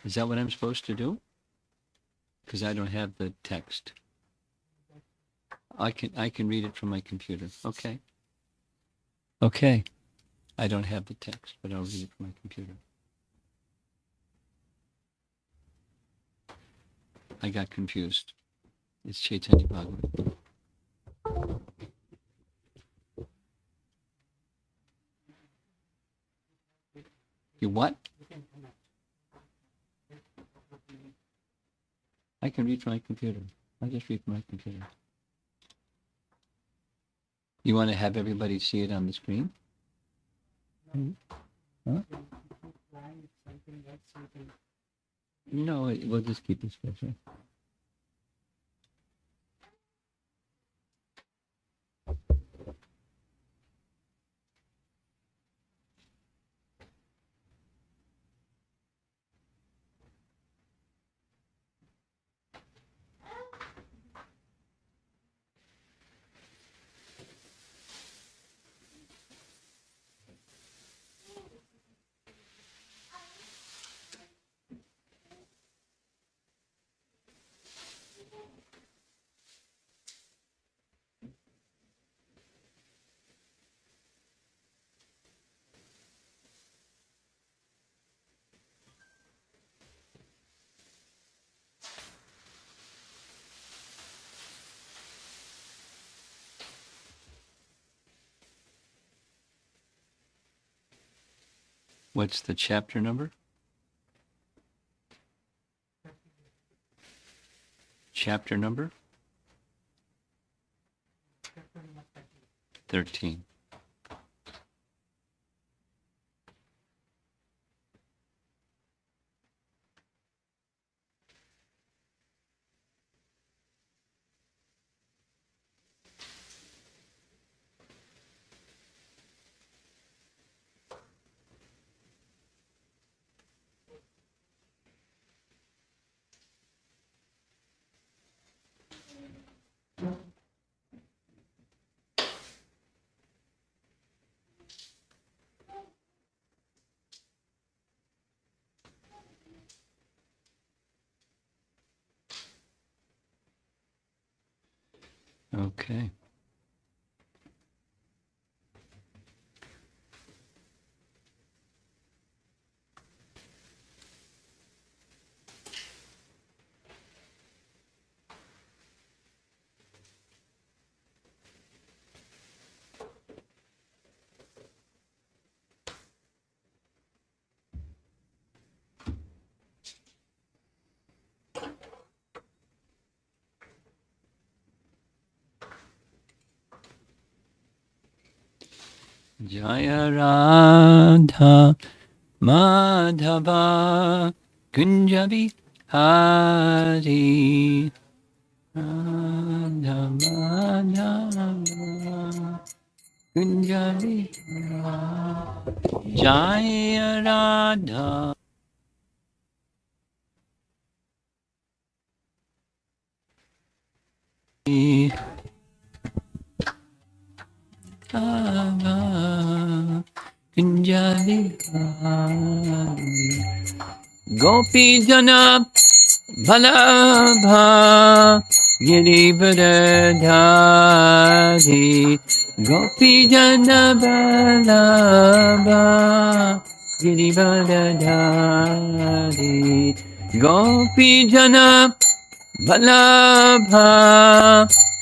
Is that what I'm supposed to do? Because I don't have the text. I can read it from my computer. Okay. Okay. I don't have the text, but I'll read it from my computer. I got confused. It's Chaitanya Bhagavata. You what? I can read from my computer. I'll just read from my computer. You want to have everybody see it on the screen? Huh? No, we'll just keep this picture. What's the chapter number? Chapter number? 13. Okay. Jaya Radha Madhava Kunjabi Hari Radha Madhava Kunjabi Hari Jaya Radha Kunjabi Gopi Jana Bhalabha Girivardhari Gopi Jana Bhalabha Girivardhari Gopi Jana Bhalabha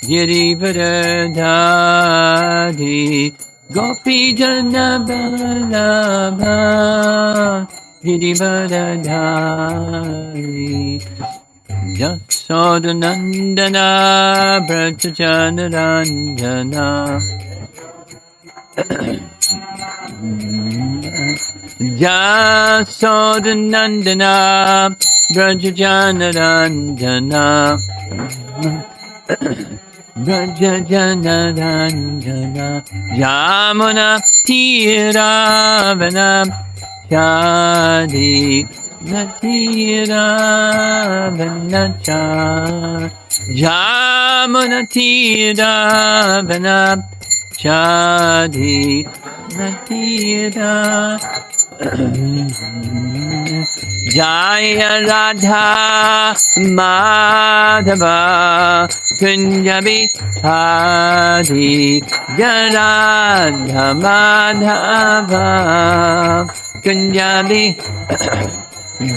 Girivardhari Gopi Jana Bhalabha Girivardhari Jasodanandana Brajjanarandana Jasodanandana Brajjanarandana Brajjanarandana Yamuna Tiravana Chadi Natira Jamuna Tiravana Chadi Natira Jaya Radha Madhava Kunja Bihari Jaya Radha Madhava Kunja Bihari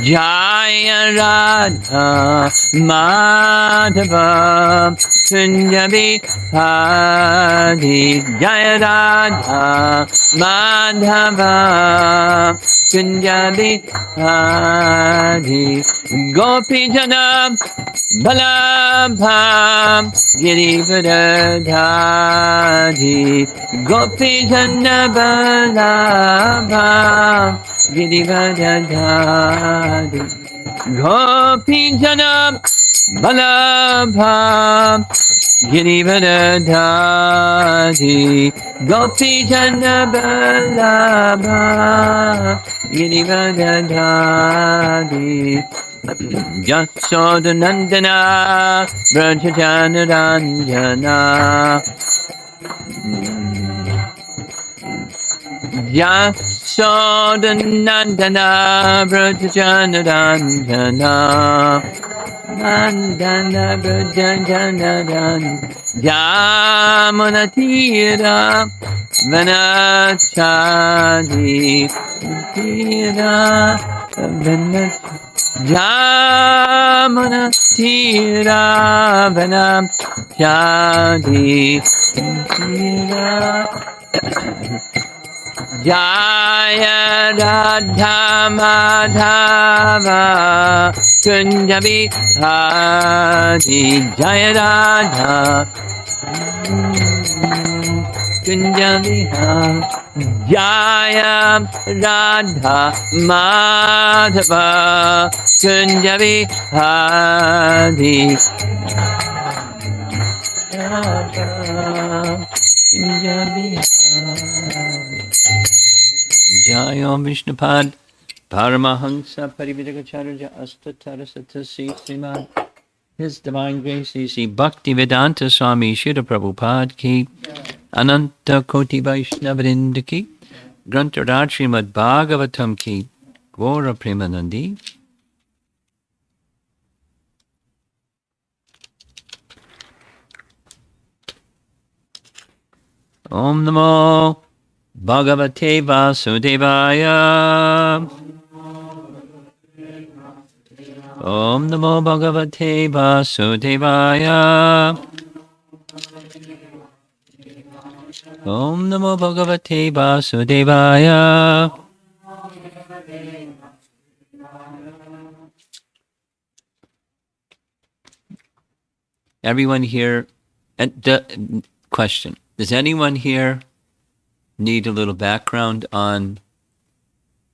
Jaya Radha Madhava Kunja Bihari Jaya Radha Madhava Kunja Bihari Gopi Jana Balabham Girivardhari Gopi Jana Balabham Girivardhari Gopi Jana Balabham Girivardhari Gopi Jana Balabham Girivardhari Yasodhanandana Vrajajana Ranjana Yasodhanandana Vrajajana Ranjana Nandana Vrajajana Ranjana Yamunatira Vanachadi Tira Vanachadi Yamuna Tiravana Jadi Tira Jaya Radha Madhava Kunja Bihari Jaya Radha Kunja Bihari Jaya Radha Madhava Kunja Bihari Kunja Bihari Jaya Vishnupad Paramahansa Parividagacharya Astatarasatasi Srimad His Divine Grace Sri Bhaktivedanta Swami Srila Prabhupada Ki Ananta Koti Vaishnavrinda Ki Grantaraj Srimad Bhagavatam Ki Gaura Premanandi Om Namo Bhagavate Vasudevaya Om Namo Bhagavate Vasudevaya Om Namo Bhagavate Vasudevaya Everyone here, question, does anyone here need a little background on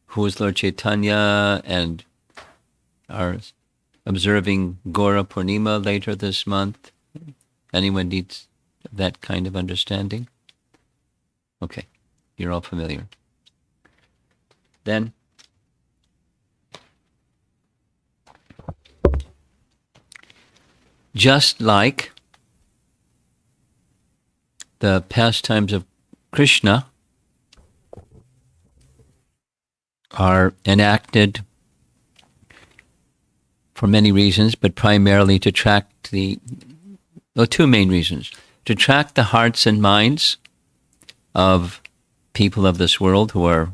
who is Lord Chaitanya and are observing Gaura Purnima later this month? Anyone needs that kind of understanding? Okay, you're all familiar. Then, just like the pastimes of Krishna are enacted for many reasons, but primarily to track two main reasons. To track the hearts and minds of people of this world who are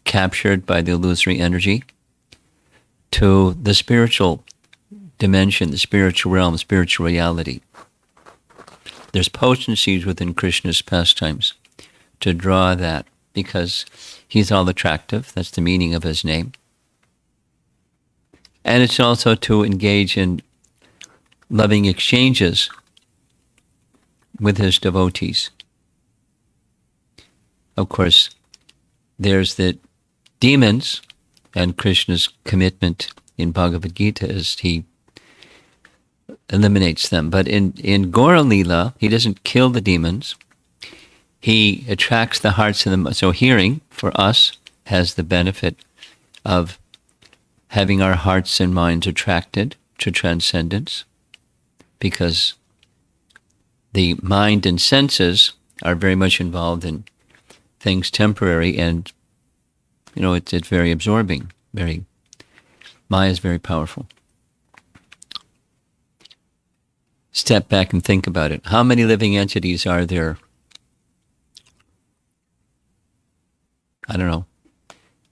captured by the illusory energy to the spiritual dimension, the spiritual realm, spiritual reality. There's potencies within Krishna's pastimes to draw that because he's all attractive. That's the meaning of his name. And it's also to engage in loving exchanges with his devotees. Of course, there's the demons, and Krishna's commitment in Bhagavad Gita is he eliminates them. But in Gaura Leela, he doesn't kill the demons. He attracts the hearts of them. So hearing, for us, has the benefit of having our hearts and minds attracted to transcendence, because the mind and senses are very much involved in things temporary, and it's very absorbing, Maya is very powerful. Step back and think about it. How many living entities are there? I don't know,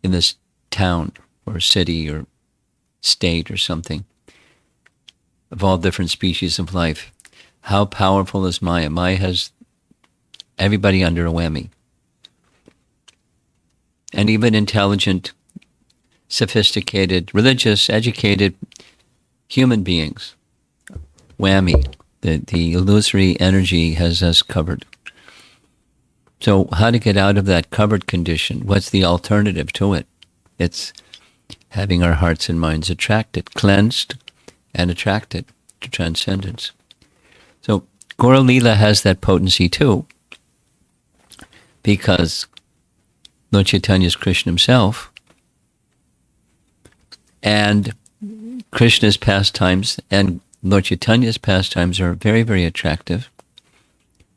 in this town or city or state or something, of all different species of life. How powerful is Maya? Maya has everybody under a whammy. And even intelligent, sophisticated, religious, educated human beings. Whammy. The illusory energy has us covered. So how to get out of that covered condition? What's the alternative to it? It's having our hearts and minds attracted, cleansed and attracted to transcendence. So Gaura Lila has that potency too, because Lord Chaitanya is Krishna himself, and Krishna's pastimes and Lord Chaitanya's pastimes are very, very attractive.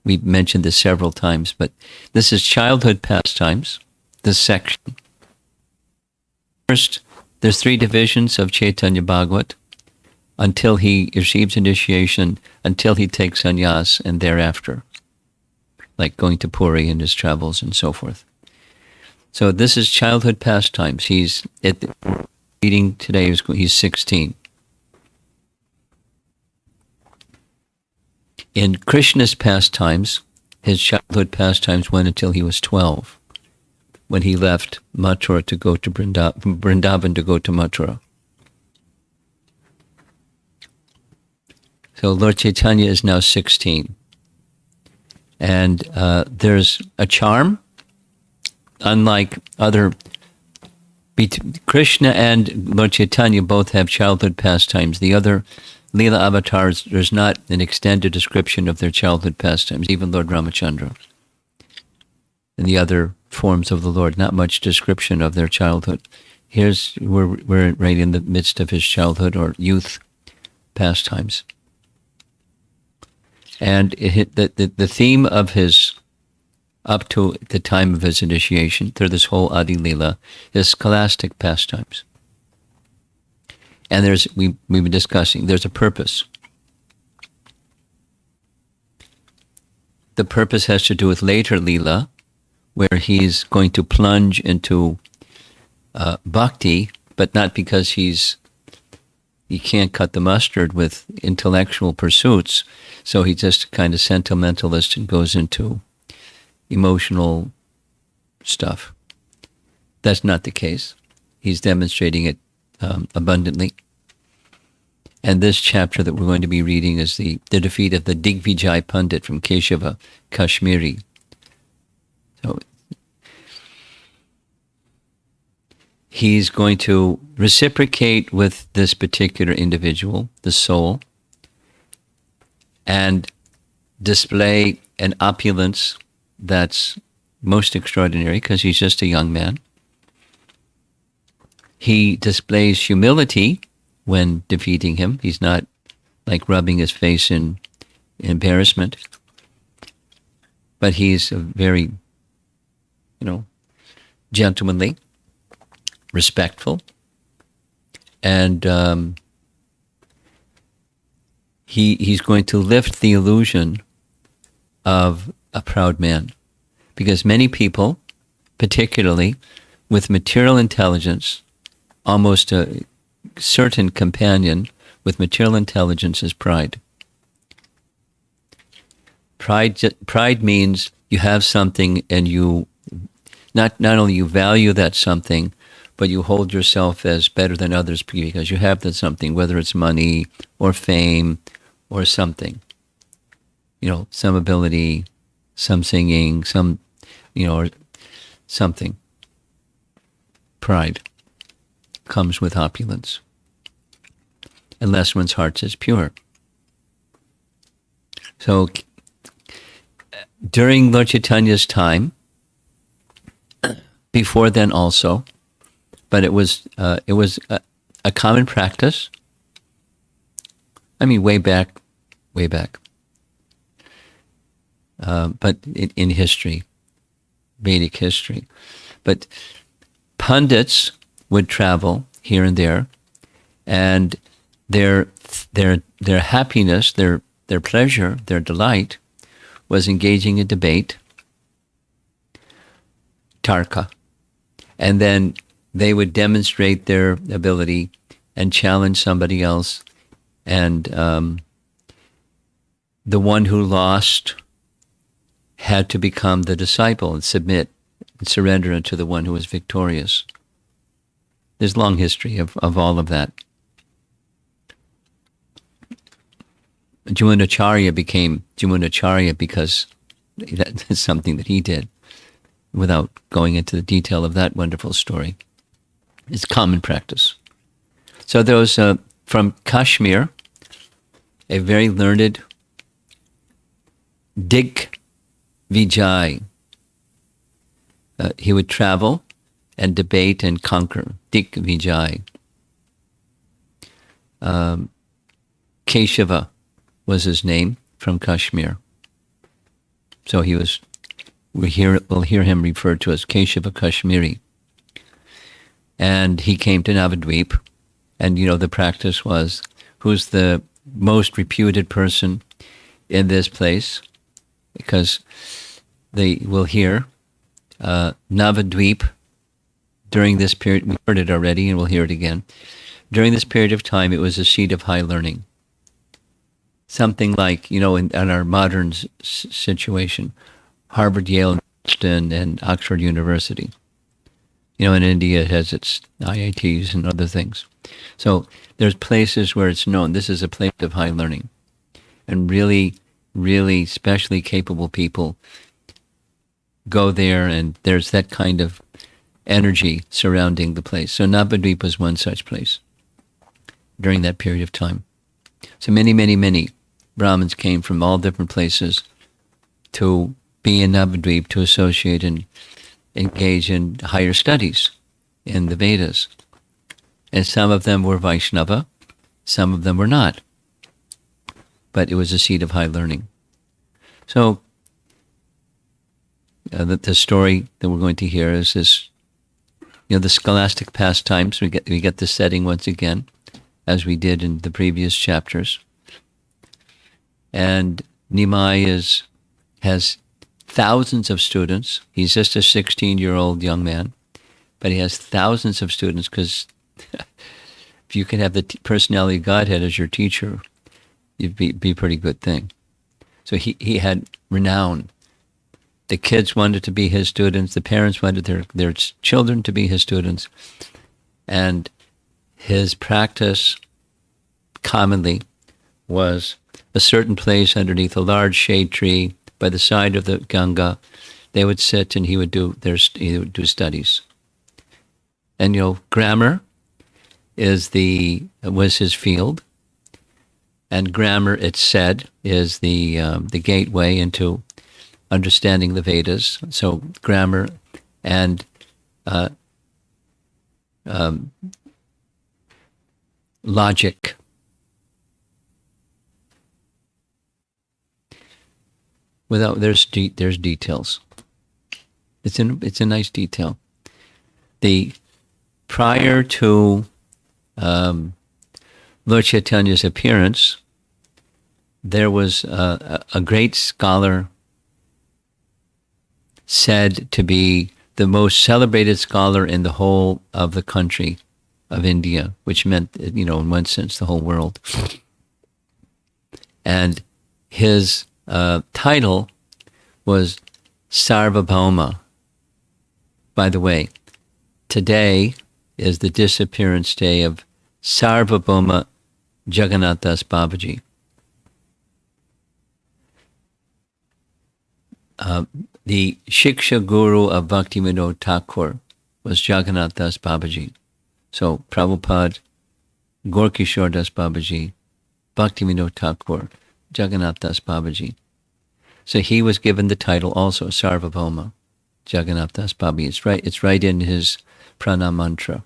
We've mentioned this several times, but this is childhood pastimes, this section. First, there's 3 divisions of Chaitanya Bhagavat until he receives initiation, until he takes sannyas, and thereafter, like going to Puri in his travels and so forth. So this is childhood pastimes. He's at the meeting today, he's 16. In Krishna's pastimes, his childhood pastimes went until he was 12, when he left Mathura to go to Vrindavan to go to Mathura. So Lord Chaitanya is now 16. And there's a charm, unlike other... Krishna and Lord Chaitanya both have childhood pastimes. The other Leela avatars, there's not an extended description of their childhood pastimes, even Lord Ramachandra. And the other forms of the Lord, not much description of their childhood. We're right in the midst of his childhood or youth pastimes. And the theme of his, up to the time of his initiation, through this whole Adi Leela, is scholastic pastimes. And we've been discussing, there's a purpose. The purpose has to do with later Leela, where he's going to plunge into bhakti, but not because he can't cut the mustard with intellectual pursuits, so he's just a kind of sentimentalist and goes into emotional stuff. That's not the case. He's demonstrating it abundantly. And this chapter that we're going to be reading is the defeat of the Digvijay Pandit from Keshava, Kashmiri. So he's going to reciprocate with this particular individual, the soul, and display an opulence that's most extraordinary because he's just a young man. He displays humility when defeating him. He's not like rubbing his face in embarrassment, but he's a very, gentlemanly, respectful, and he's going to lift the illusion of a proud man, because many people, particularly with material intelligence, almost a certain companion with material intelligence is pride. Pride means you have something and you not only you value that something, but you hold yourself as better than others because you have that something, whether it's money or fame or something. Some ability, some singing, or something. Pride comes with opulence, unless one's heart is pure. So during Lord Chaitanya's time, before then also, but it was a common practice. I mean, way back. But in history, Vedic history. But pundits would travel here and there, and their happiness, their pleasure, their delight was engaging in debate, tarka, and then they would demonstrate their ability and challenge somebody else, and the one who lost had to become the disciple and submit and surrender unto the one who was victorious. There's long history of all of that. Jumanacharya became Jumanacharya because that's something that he did, without going into the detail of that wonderful story. It's common practice. So there was, from Kashmir, a very learned Digvijay. He would travel and debate and conquer. Digvijay. Keshava was his name, from Kashmir. So we'll hear him referred to as Keshava Kashmiri. And he came to Navadvip, and the practice was, who's the most reputed person in this place? Because they will hear Navadvip during this period. We heard it already, and we'll hear it again. During this period of time, it was a seat of high learning. Something like, in our modern situation, Harvard, Yale, Princeton, and Oxford University. In India, it has its IITs and other things. So there's places where it's known this is a place of high learning. And really, really specially capable people go there, and there's that kind of energy surrounding the place. So Navadvip was one such place during that period of time. So many, many, many Brahmins came from all different places to be in Navadvip, to associate and engage in higher studies in the Vedas. And some of them were Vaishnava, some of them were not. But it was a seat of high learning. So the story that we're going to hear is this, the scholastic pastimes. We get the setting once again, as we did in the previous chapters. And Nimai has thousands of students. He's just a 16-year-old young man, but he has thousands of students, because if you can have the personality of Godhead as your teacher, it'd be a pretty good thing. So he had renown. The kids wanted to be his students. The parents wanted their children to be his students. And his practice commonly was a certain place underneath a large shade tree by the side of the Ganga. They would sit, and he would do studies. And grammar was his field, and grammar, it's said, is the gateway into understanding the Vedas. So grammar and logic. There's details. It's a nice detail. Prior to Lord Chaitanya's appearance, there was a great scholar said to be the most celebrated scholar in the whole of the country of India, which meant, in one sense, the whole world. And his title was Sarvabhauma. By the way, today is the disappearance day of Sarvabhauma Jagannath Das Babaji. The Shiksha Guru of Bhaktivinoda Thakur was Jagannath Das Babaji. So Prabhupada, Gorkishore Das Babaji, Bhaktivinoda Thakur, Jagannath Das Babaji. So he was given the title also, Sarvabhauma Jagannath Das Babaji. It's right in his pranam mantra.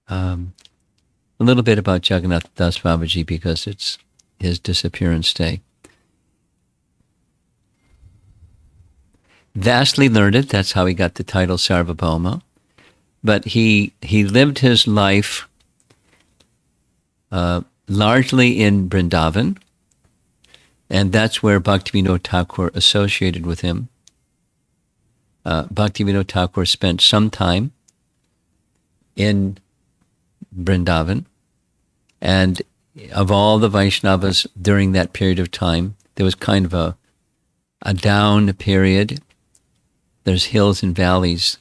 A little bit about Jagannath Das Babaji, because it's his disappearance day. Vastly learned, that's how he got the title Sarvabhauma. But he lived his life largely in Vrindavan, and that's where Bhaktivinoda Thakur associated with him. Bhaktivinoda Thakur spent some time in Vrindavan, and of all the Vaishnavas during that period of time, there was kind of a down period. There's hills and valleys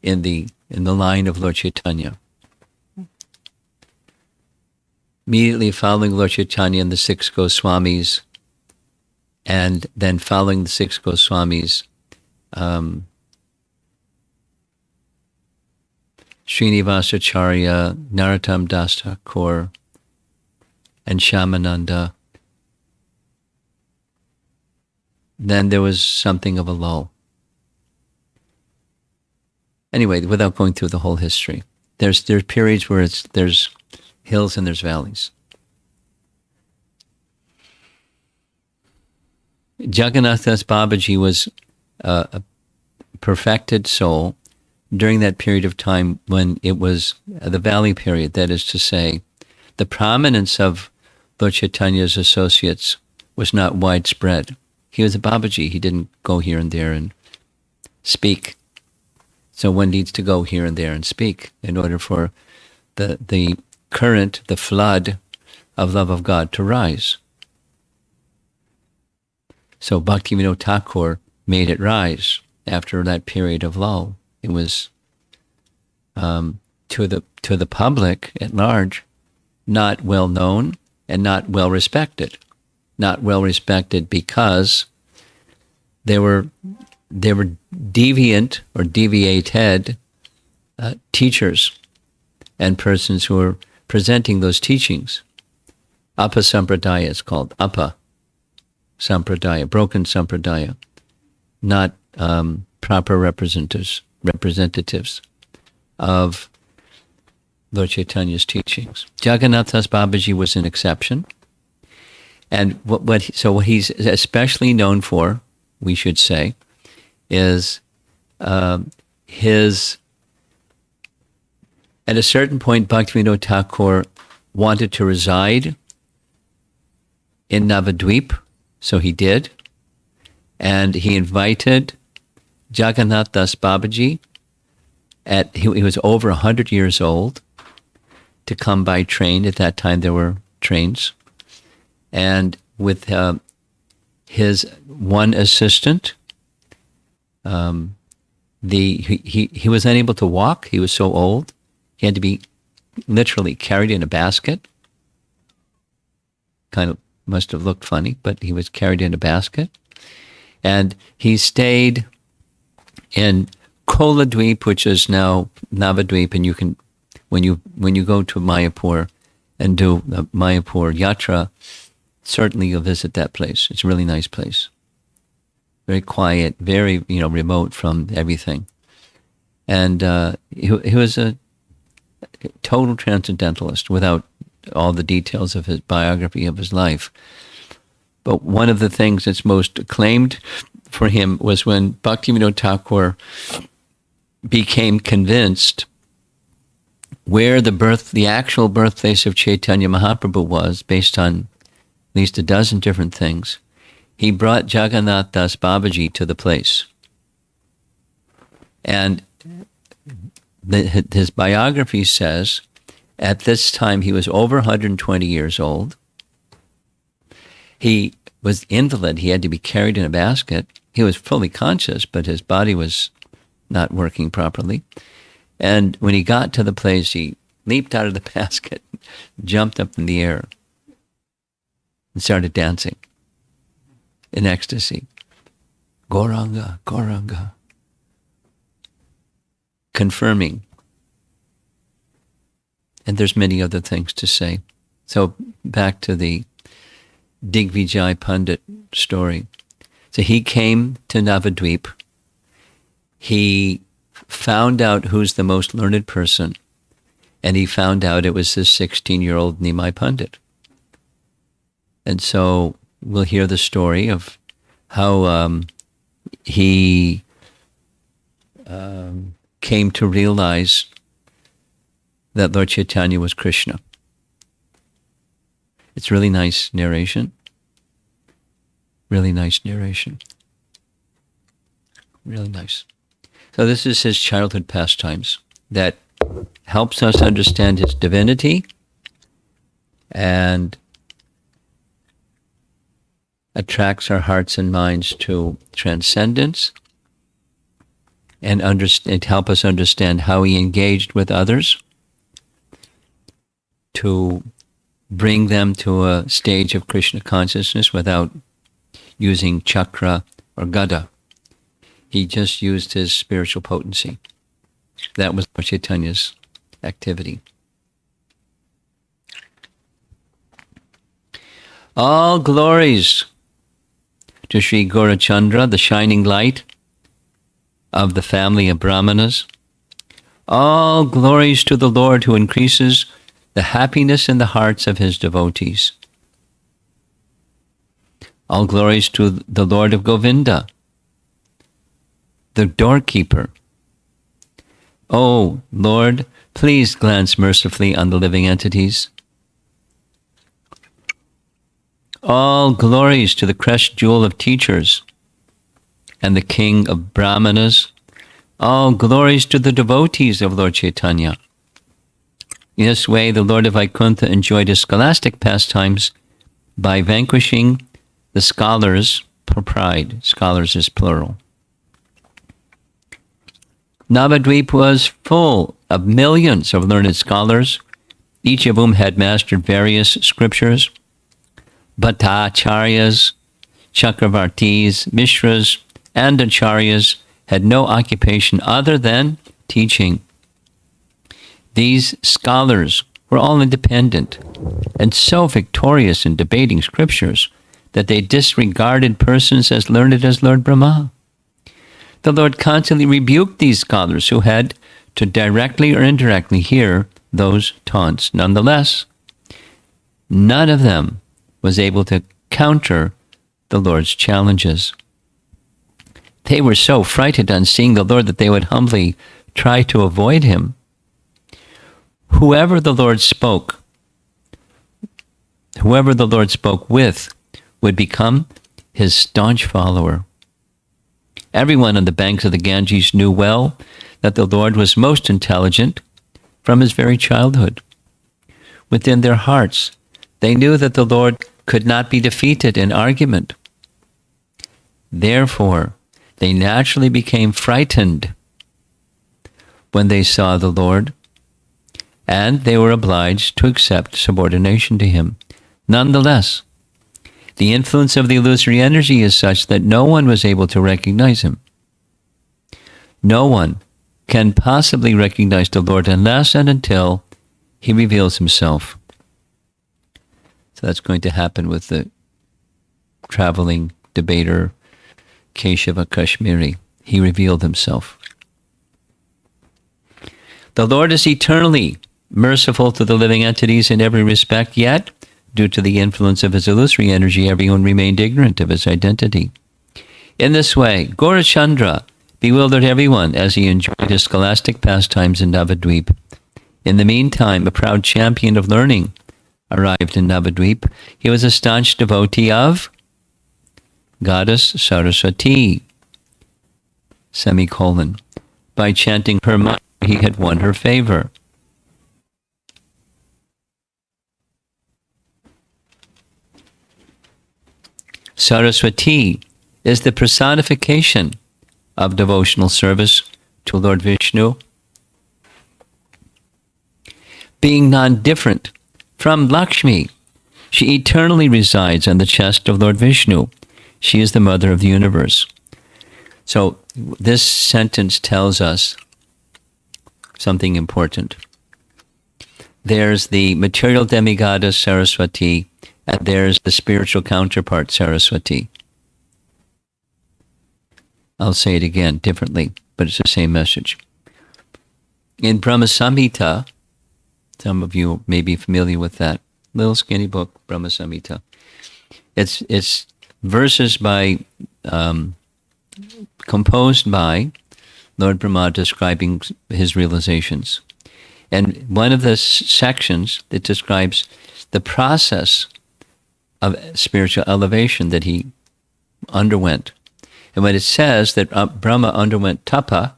in the line of Lord Chaitanya. Immediately following Lord Chaitanya and the six Goswamis, and then following the six Goswamis, Srinivasacharya, Narottam Das Thakur, and Shyamananda. Then there was something of a lull. Anyway, without going through the whole history, there's periods where there's hills and there's valleys. Jagannath Das Babaji was a perfected soul during that period of time when it was the valley period. That is to say, the prominence of Lord Chaitanya's associates was not widespread. He was a Babaji. He didn't go here and there and speak. So one needs to go here and there and speak in order for the current, the flood of love of God to rise. So Bhaktivinoda Thakur made it rise after that period of lull. It was to the public at large not well known and not well respected. Not well respected because they were deviant or deviated teachers and persons who were presenting those teachings. Apa Sampradaya is called. Apa Sampradaya, broken Sampradaya, not proper representatives of Lord Chaitanya's teachings. Jagannath Das Babaji was an exception. And what he's especially known for, we should say, is his, at a certain point, Bhaktivinoda Thakur wanted to reside in Navadvip, so he did, and he invited Jagannath Das Babaji, he was over 100 years old, to come by train. At that time there were trains, and with his one assistant, he was unable to walk. He was so old. He had to be literally carried in a basket. Kind of must have looked funny, but he was carried in a basket. And he stayed in Koladweep, which is now Navadvip, and you can, when you go to Mayapur and do the Mayapur Yatra, certainly you'll visit that place. It's a really nice place. Very quiet, very remote from everything. And he was a total transcendentalist without all the details of his biography of his life. But one of the things that's most acclaimed for him was when Bhaktivinoda Thakur became convinced where the actual birthplace of Chaitanya Mahaprabhu was, based on at least a dozen different things. He brought Jagannath Das Babaji to the place. And his biography says, at this time he was over 120 years old. He was invalid. He had to be carried in a basket. He was fully conscious, but his body was not working properly. And when he got to the place, he leaped out of the basket, jumped up in the air, and started dancing in ecstasy. Gauranga, Gauranga. Confirming. And there's many other things to say. So back to the Digvijay Pandit story. So he came to Navadvip. He found out who's the most learned person, and he found out it was this 16-year-old Nimai Pandit. And so we'll hear the story of how he came to realize that Lord Chaitanya was Krishna. It's really nice narration. Really nice narration. Really nice. So this is his childhood pastimes that helps us understand his divinity and attracts our hearts and minds to transcendence and help us understand how he engaged with others to bring them to a stage of Krishna consciousness without using chakra or gada. He just used his spiritual potency. That was Lord Chaitanya's activity. All glories to Sri Gaurachandra, the shining light of the family of Brahmanas. All glories to the Lord who increases the happiness in the hearts of his devotees. All glories to the Lord of Govinda, the doorkeeper. O Lord, please glance mercifully on the living entities. All glories to the crest jewel of teachers and the king of Brahmanas. All glories to the devotees of Lord Chaitanya. In this way, the Lord of Vaikuntha enjoyed his scholastic pastimes by vanquishing the scholars for pride. Scholars is plural. Navadvip was full of millions of learned scholars, each of whom had mastered various scriptures. Bhattacharyas, Chakravartis, Mishras, and Acharyas had no occupation other than teaching. These scholars were all independent and so victorious in debating scriptures that they disregarded persons as learned as Lord Brahma. The Lord constantly rebuked these scholars who had to directly or indirectly hear those taunts. Nonetheless, none of them was able to counter the Lord's challenges. They were so frightened on seeing the Lord that they would humbly try to avoid him. Whoever the Lord spoke with would become his staunch follower. Everyone on the banks of the Ganges knew well that the Lord was most intelligent from his very childhood. Within their hearts, they knew that the Lord could not be defeated in argument. Therefore, they naturally became frightened when they saw the Lord, and they were obliged to accept subordination to him. Nonetheless, the influence of the illusory energy is such that no one was able to recognize him. No one can possibly recognize the Lord unless and until he reveals himself. So that's going to happen with the traveling debater Keshava Kashmiri. He revealed himself. The Lord is eternally merciful to the living entities in every respect, yet, due to the influence of his illusory energy, everyone remained ignorant of his identity. In this way, Gaurachandra bewildered everyone as he enjoyed his scholastic pastimes in Navadvip. In the meantime, a proud champion of learning arrived in Navadvip. He was a staunch devotee of Goddess Saraswati, semicolon. By chanting her mantra, he had won her favor. Saraswati is the personification of devotional service to Lord Vishnu. Being non-different from Lakshmi, she eternally resides on the chest of Lord Vishnu. She is the mother of the universe. So this sentence tells us something important. There's the material demigoddess Saraswati, and there's the spiritual counterpart Saraswati. I'll say it again differently, but it's the same message. In Brahma Samhita, some of you may be familiar with that little skinny book, Brahma Samhita. It's verses by composed by Lord Brahma describing his realizations. And one of the sections that describes the process of spiritual elevation that he underwent. And when it says that Brahma underwent tapa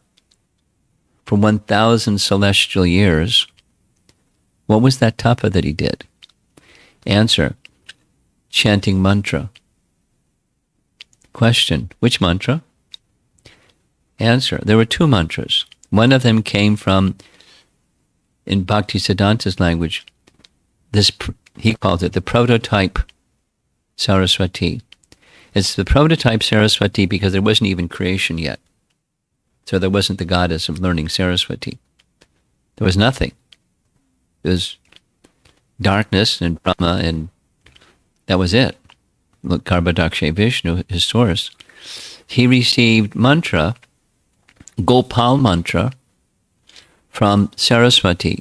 for 1,000 celestial years, what was that tapa that he did? Answer, chanting mantra. Question, which mantra? Answer, there were two mantras. One of them came from, in Bhaktisiddhanta's language, he calls it the prototype Saraswati. It's the prototype Saraswati because there wasn't even creation yet. So there wasn't the goddess of learning, Saraswati. There was nothing. There was darkness and Brahma, and that was it. Look, Garbhodaksha Vishnu, his source. He received mantra, Gopal mantra, from Saraswati.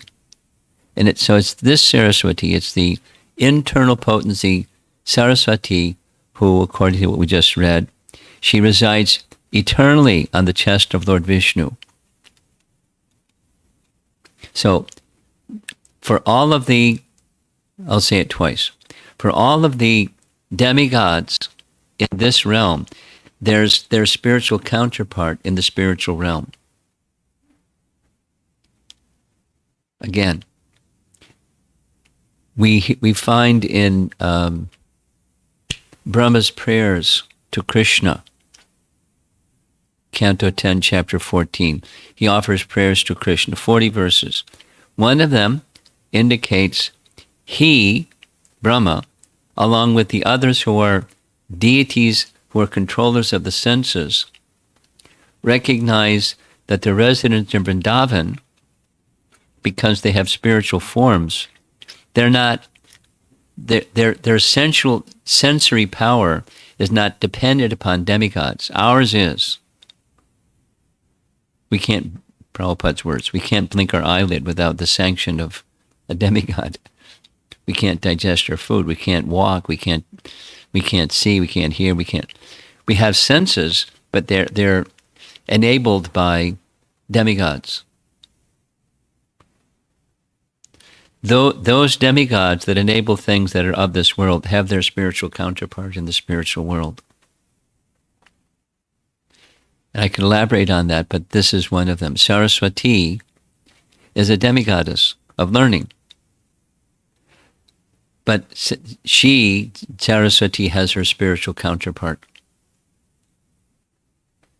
And so it's this Saraswati, it's the internal potency Saraswati, who, according to what we just read, she resides eternally on the chest of Lord Vishnu. So, for all of the, I'll say it twice, for all of the demigods in this realm, there's their spiritual counterpart in the spiritual realm. Again, we find in Brahma's prayers to Krishna, Canto 10, Chapter 14. He offers prayers to Krishna, 40 verses. One of them indicates he, Brahma, along with the others who are deities who are controllers of the senses, recognize that the residents in Vrindavan, because they have spiritual forms, they're not, their sensory power is not dependent upon demigods. Ours is. We can't, Prabhupada's words, we can't blink our eyelid without the sanction of a demigod. We can't digest our food. We can't walk. We can't see. We can't hear. We have senses, but they're enabled by demigods. Those demigods that enable things that are of this world have their spiritual counterpart in the spiritual world. And I can elaborate on that, but this is one of them. Saraswati is a demigoddess of learning. But she, Saraswati, has her spiritual counterpart,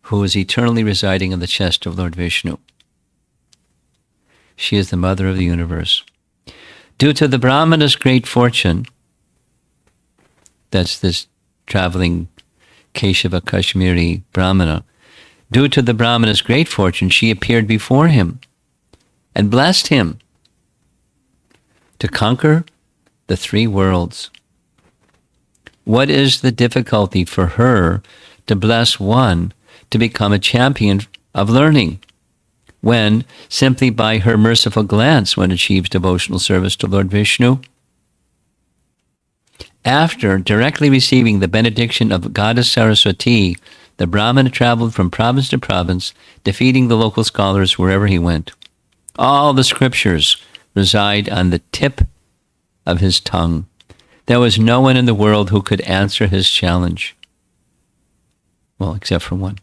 who is eternally residing in the chest of Lord Vishnu. She is the mother of the universe. Due to the Brahmana's great fortune, that's this traveling Keshava Kashmiri Brahmana, due to the Brahmana's great fortune, she appeared before him and blessed him to conquer the three worlds. What is the difficulty for her to bless one to become a champion of learning, when simply by her merciful glance one achieves devotional service to Lord Vishnu? After directly receiving the benediction of Goddess Saraswati, the Brahmana traveled from province to province, defeating the local scholars wherever he went. All the scriptures reside on the tip of his tongue. There was no one in the world who could answer his challenge. Well, except for one.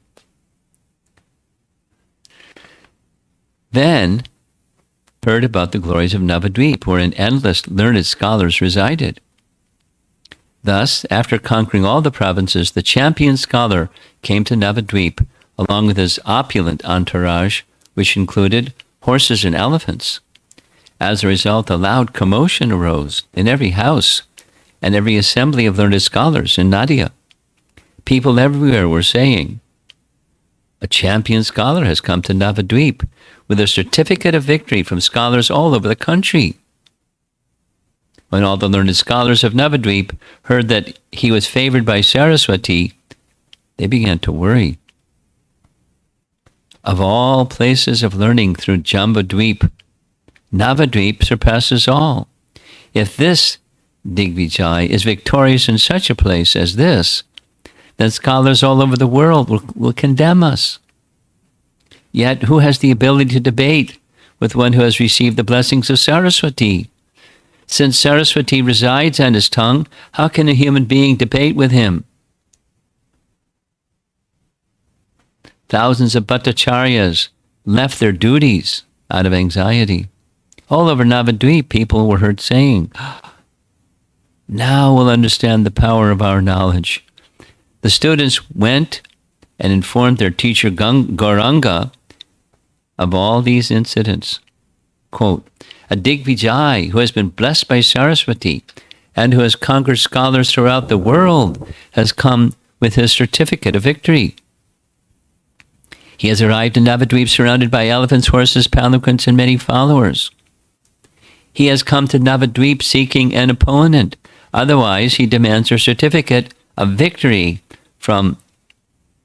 Then heard about the glories of Navadvip, wherein endless learned scholars resided. Thus, after conquering all the provinces, the champion scholar came to Navadvip, along with his opulent entourage, which included horses and elephants. As a result, a loud commotion arose in every house and every assembly of learned scholars in Nadia. People everywhere were saying, "A champion scholar has come to Navadvip with a certificate of victory from scholars all over the country." When all the learned scholars of Navadvip heard that he was favored by Saraswati, they began to worry. Of all places of learning through Jambudvip, Navadvip surpasses all. If this Digvijay is victorious in such a place as this, then scholars all over the world will condemn us. Yet who has the ability to debate with one who has received the blessings of Saraswati? Since Saraswati resides on his tongue, how can a human being debate with him? Thousands of Bhattacharyas left their duties out of anxiety. All over Navadvip, people were heard saying, now we'll understand the power of our knowledge. The students went and informed their teacher Gauranga of all these incidents. Quote, a Digvijay who has been blessed by Saraswati and who has conquered scholars throughout the world has come with his certificate of victory. He has arrived in Navadvip surrounded by elephants, horses, palanquins, and many followers. He has come to Navadvip seeking an opponent. Otherwise, he demands a certificate of victory from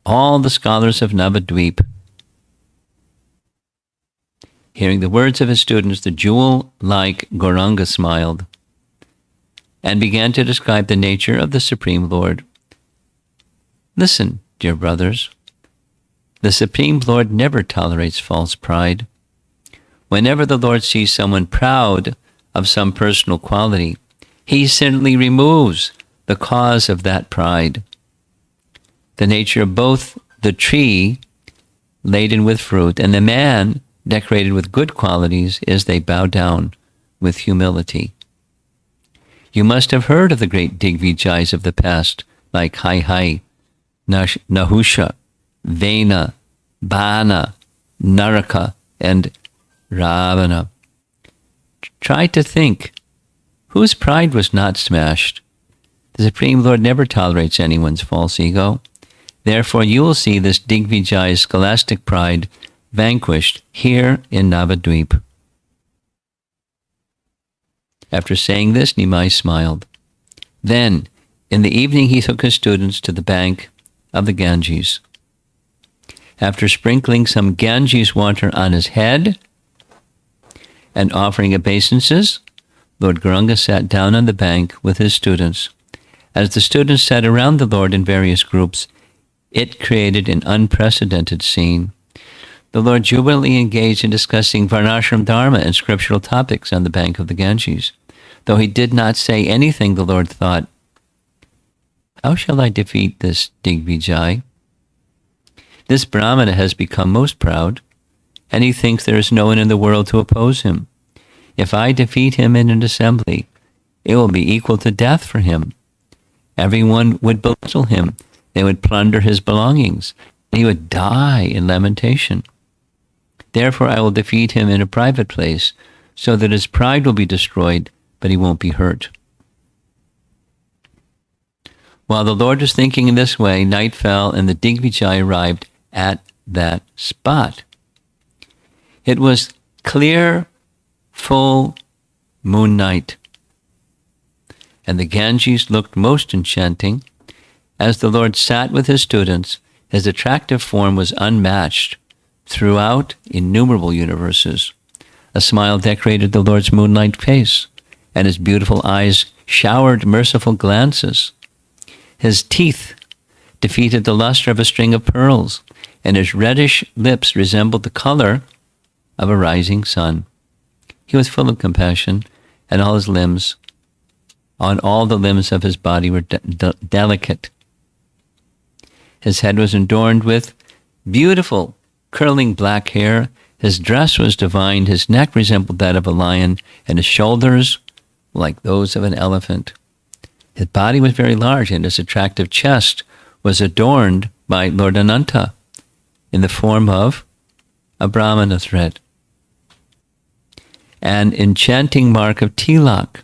all the scholars of Navadvip. Hearing the words of his students, the jewel-like Gauranga smiled and began to describe the nature of the Supreme Lord. Listen, dear brothers. The Supreme Lord never tolerates false pride. Whenever the Lord sees someone proud of some personal quality, he certainly removes the cause of that pride. The nature of both the tree laden with fruit and the man decorated with good qualities is they bow down with humility. You must have heard of the great Digvijayas of the past, like Hai, Nahusha, Vena, Bana, Naraka, and Ravana. Try to think, whose pride was not smashed? The Supreme Lord never tolerates anyone's false ego. Therefore, you will see this Digvijay's scholastic pride vanquished here in Navadvip. After saying this, Nimai smiled. Then, in the evening, he took his students to the bank of the Ganges. After sprinkling some Ganges water on his head and offering obeisances, Lord Gauranga sat down on the bank with his students. As the students sat around the Lord in various groups, it created an unprecedented scene. The Lord jubilantly engaged in discussing Varnashram Dharma and scriptural topics on the bank of the Ganges. Though he did not say anything, the Lord thought, how shall I defeat this Digvijay? This Brahmana has become most proud, and he thinks there is no one in the world to oppose him. If I defeat him in an assembly, it will be equal to death for him. Everyone would belittle him. They would plunder his belongings. He would die in lamentation. Therefore, I will defeat him in a private place, so that his pride will be destroyed, but he won't be hurt. While the Lord was thinking in this way, night fell, and the Digvijay arrived at that spot. It was clear, full moon night, and the Ganges looked most enchanting. As the Lord sat with his students, his attractive form was unmatched throughout innumerable universes. A smile decorated the Lord's moonlight face, and his beautiful eyes showered merciful glances. His teeth defeated the luster of a string of pearls, and his reddish lips resembled the color of a rising sun. He was full of compassion, and all the limbs of his body were delicate. His head was adorned with beautiful, curling black hair. His dress was divine. His neck resembled that of a lion, and his shoulders like those of an elephant. His body was very large, and his attractive chest was adorned by Lord Ananta in the form of a Brahmana thread. An enchanting mark of tilak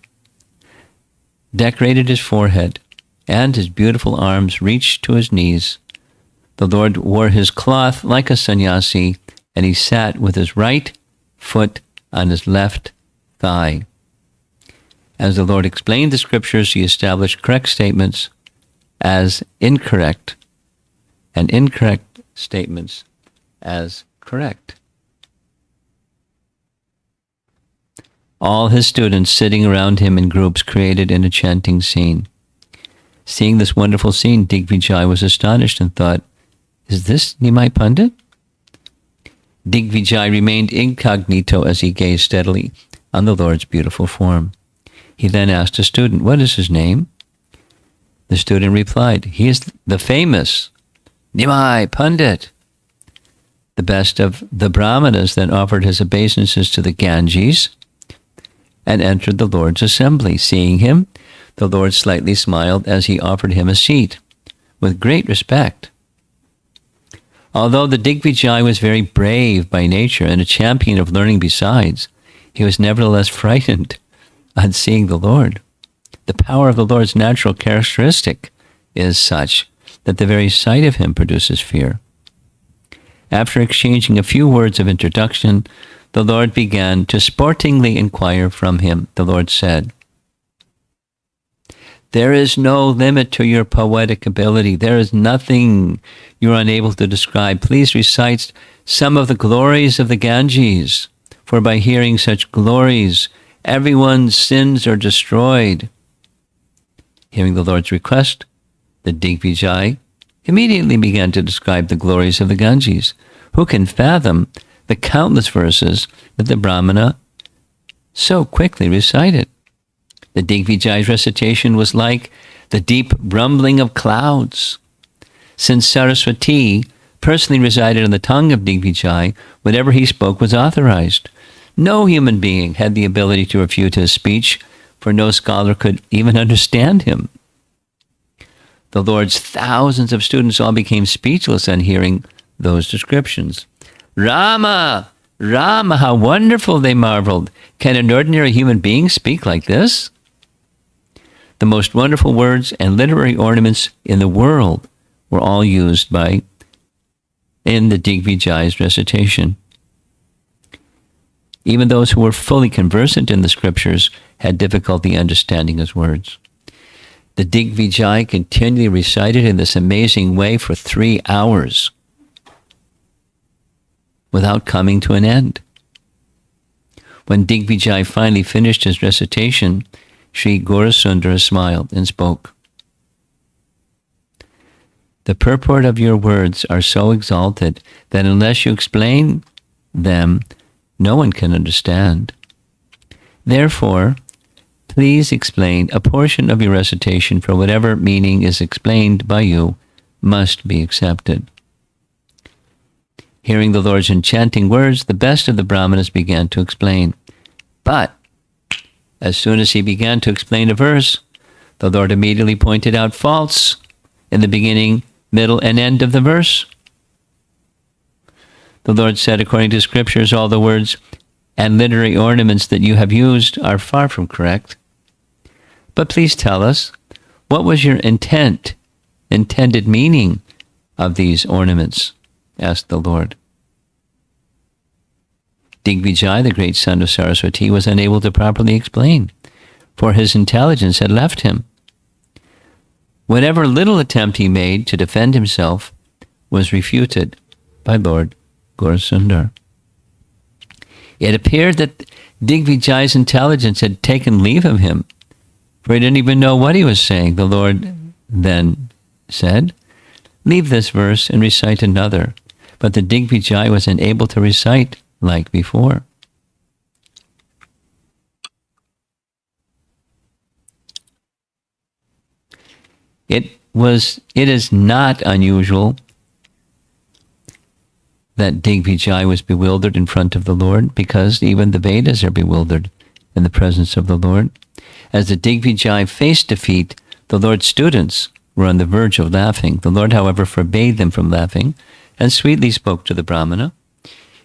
decorated his forehead, and his beautiful arms reached to his knees. The Lord wore his cloth like a sannyasi, and he sat with his right foot on his left thigh. As the Lord explained the scriptures, he established correct statements as incorrect, and incorrect statements as correct. All his students sitting around him in groups created an enchanting scene. Seeing this wonderful scene, Digvijay was astonished and thought, is this Nimai Pandit? Digvijay remained incognito as he gazed steadily on the Lord's beautiful form. He then asked a student, "What is his name?" The student replied, "He is the famous Nimai Pandit." The best of the Brahmanas then offered his obeisances to the Ganges and entered the Lord's assembly. Seeing him, the Lord slightly smiled as he offered him a seat with great respect. Although the Digvijay was very brave by nature and a champion of learning besides, he was nevertheless frightened on seeing the Lord. The power of the Lord's natural characteristic is such that the very sight of him produces fear. After exchanging a few words of introduction, the Lord began to sportingly inquire from him. The Lord said, "There is no limit to your poetic ability. There is nothing you're unable to describe. Please recite some of the glories of the Ganges, for by hearing such glories, everyone's sins are destroyed." Hearing the Lord's request, the Digvijay immediately began to describe the glories of the Ganges. Who can fathom the countless verses that the Brahmana so quickly recited? The Digvijay's recitation was like the deep rumbling of clouds. Since Saraswati personally resided on the tongue of Digvijay, whatever he spoke was authorized. No human being had the ability to refute his speech, for no scholar could even understand him. The Lord's thousands of students all became speechless on hearing those descriptions. "Rama! Rama, how wonderful!" they marveled. "Can an ordinary human being speak like this?" The most wonderful words and literary ornaments in the world were all used in the Digvijay's recitation. Even those who were fully conversant in the scriptures had difficulty understanding his words. The Digvijay continually recited in this amazing way for 3 hours without coming to an end. When Digvijay finally finished his recitation, Sri Gaurasundara smiled and spoke. "The purport of your words are so exalted that unless you explain them, no one can understand. Therefore, please explain a portion of your recitation, for whatever meaning is explained by you must be accepted." Hearing the Lord's enchanting words, the best of the Brahmanas began to explain. But as soon as he began to explain a verse, the Lord immediately pointed out faults in the beginning, middle, and end of the verse. The Lord said, "According to scriptures, all the words and literary ornaments that you have used are far from correct. But please tell us, what was your intended meaning of these ornaments?" asked the Lord. Digvijay, the great son of Saraswati, was unable to properly explain, for his intelligence had left him. Whatever little attempt he made to defend himself was refuted by Lord Gaurasundara. It appeared that Digvijay's intelligence had taken leave of him, for he didn't even know what he was saying. The Lord then said, "Leave this verse and recite another." But the Digvijay was unable to recite like before. It is not unusual that Digvijay was bewildered in front of the Lord, because even the Vedas are bewildered in the presence of the Lord. As the Digvijay faced defeat, the Lord's students were on the verge of laughing. The Lord, however, forbade them from laughing and sweetly spoke to the Brahmana.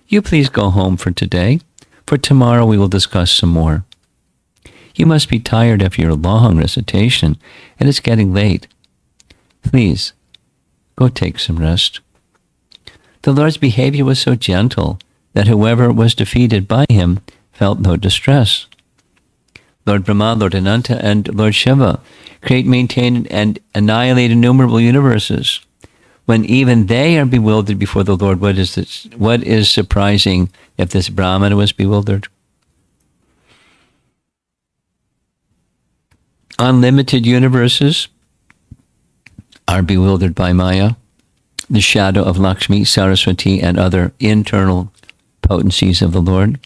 "You please go home for today, for tomorrow we will discuss some more. You must be tired after your long recitation, and it's getting late. Please, go take some rest." The Lord's behavior was so gentle that whoever was defeated by him felt no distress. Lord Brahma, Lord Ananta, and Lord Shiva create, maintain, and annihilate innumerable universes. When even they are bewildered before the Lord, what is surprising if this Brahmana was bewildered? Unlimited universes are bewildered by Maya, the shadow of Lakshmi, Saraswati, and other internal potencies of the Lord.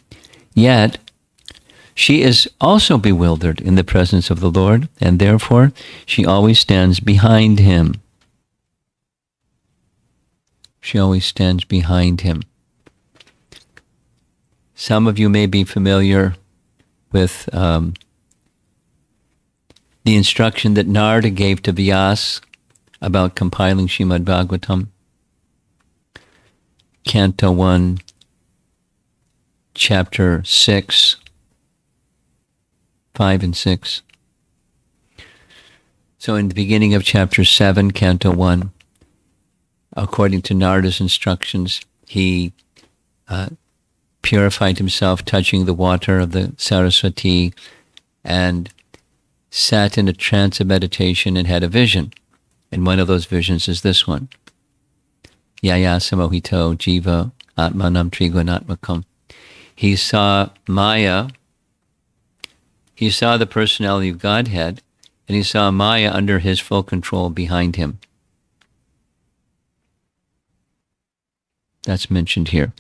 Yet, she is also bewildered in the presence of the Lord, and therefore she always stands behind him. She always stands behind him. Some of you may be familiar with the instruction that Narada gave to Vyas about compiling Srimad Bhagavatam. Canto 1, Chapter 6, 5 and 6. So in the beginning of Chapter 7, Canto 1, according to Narada's instructions, he purified himself touching the water of the Saraswati and sat in a trance of meditation and had a vision. And one of those visions is this one. Yaya samohito jiva atmanam trigunatmakam. He saw Maya, he saw the personality of Godhead, and he saw Maya under his full control behind him. That's mentioned here.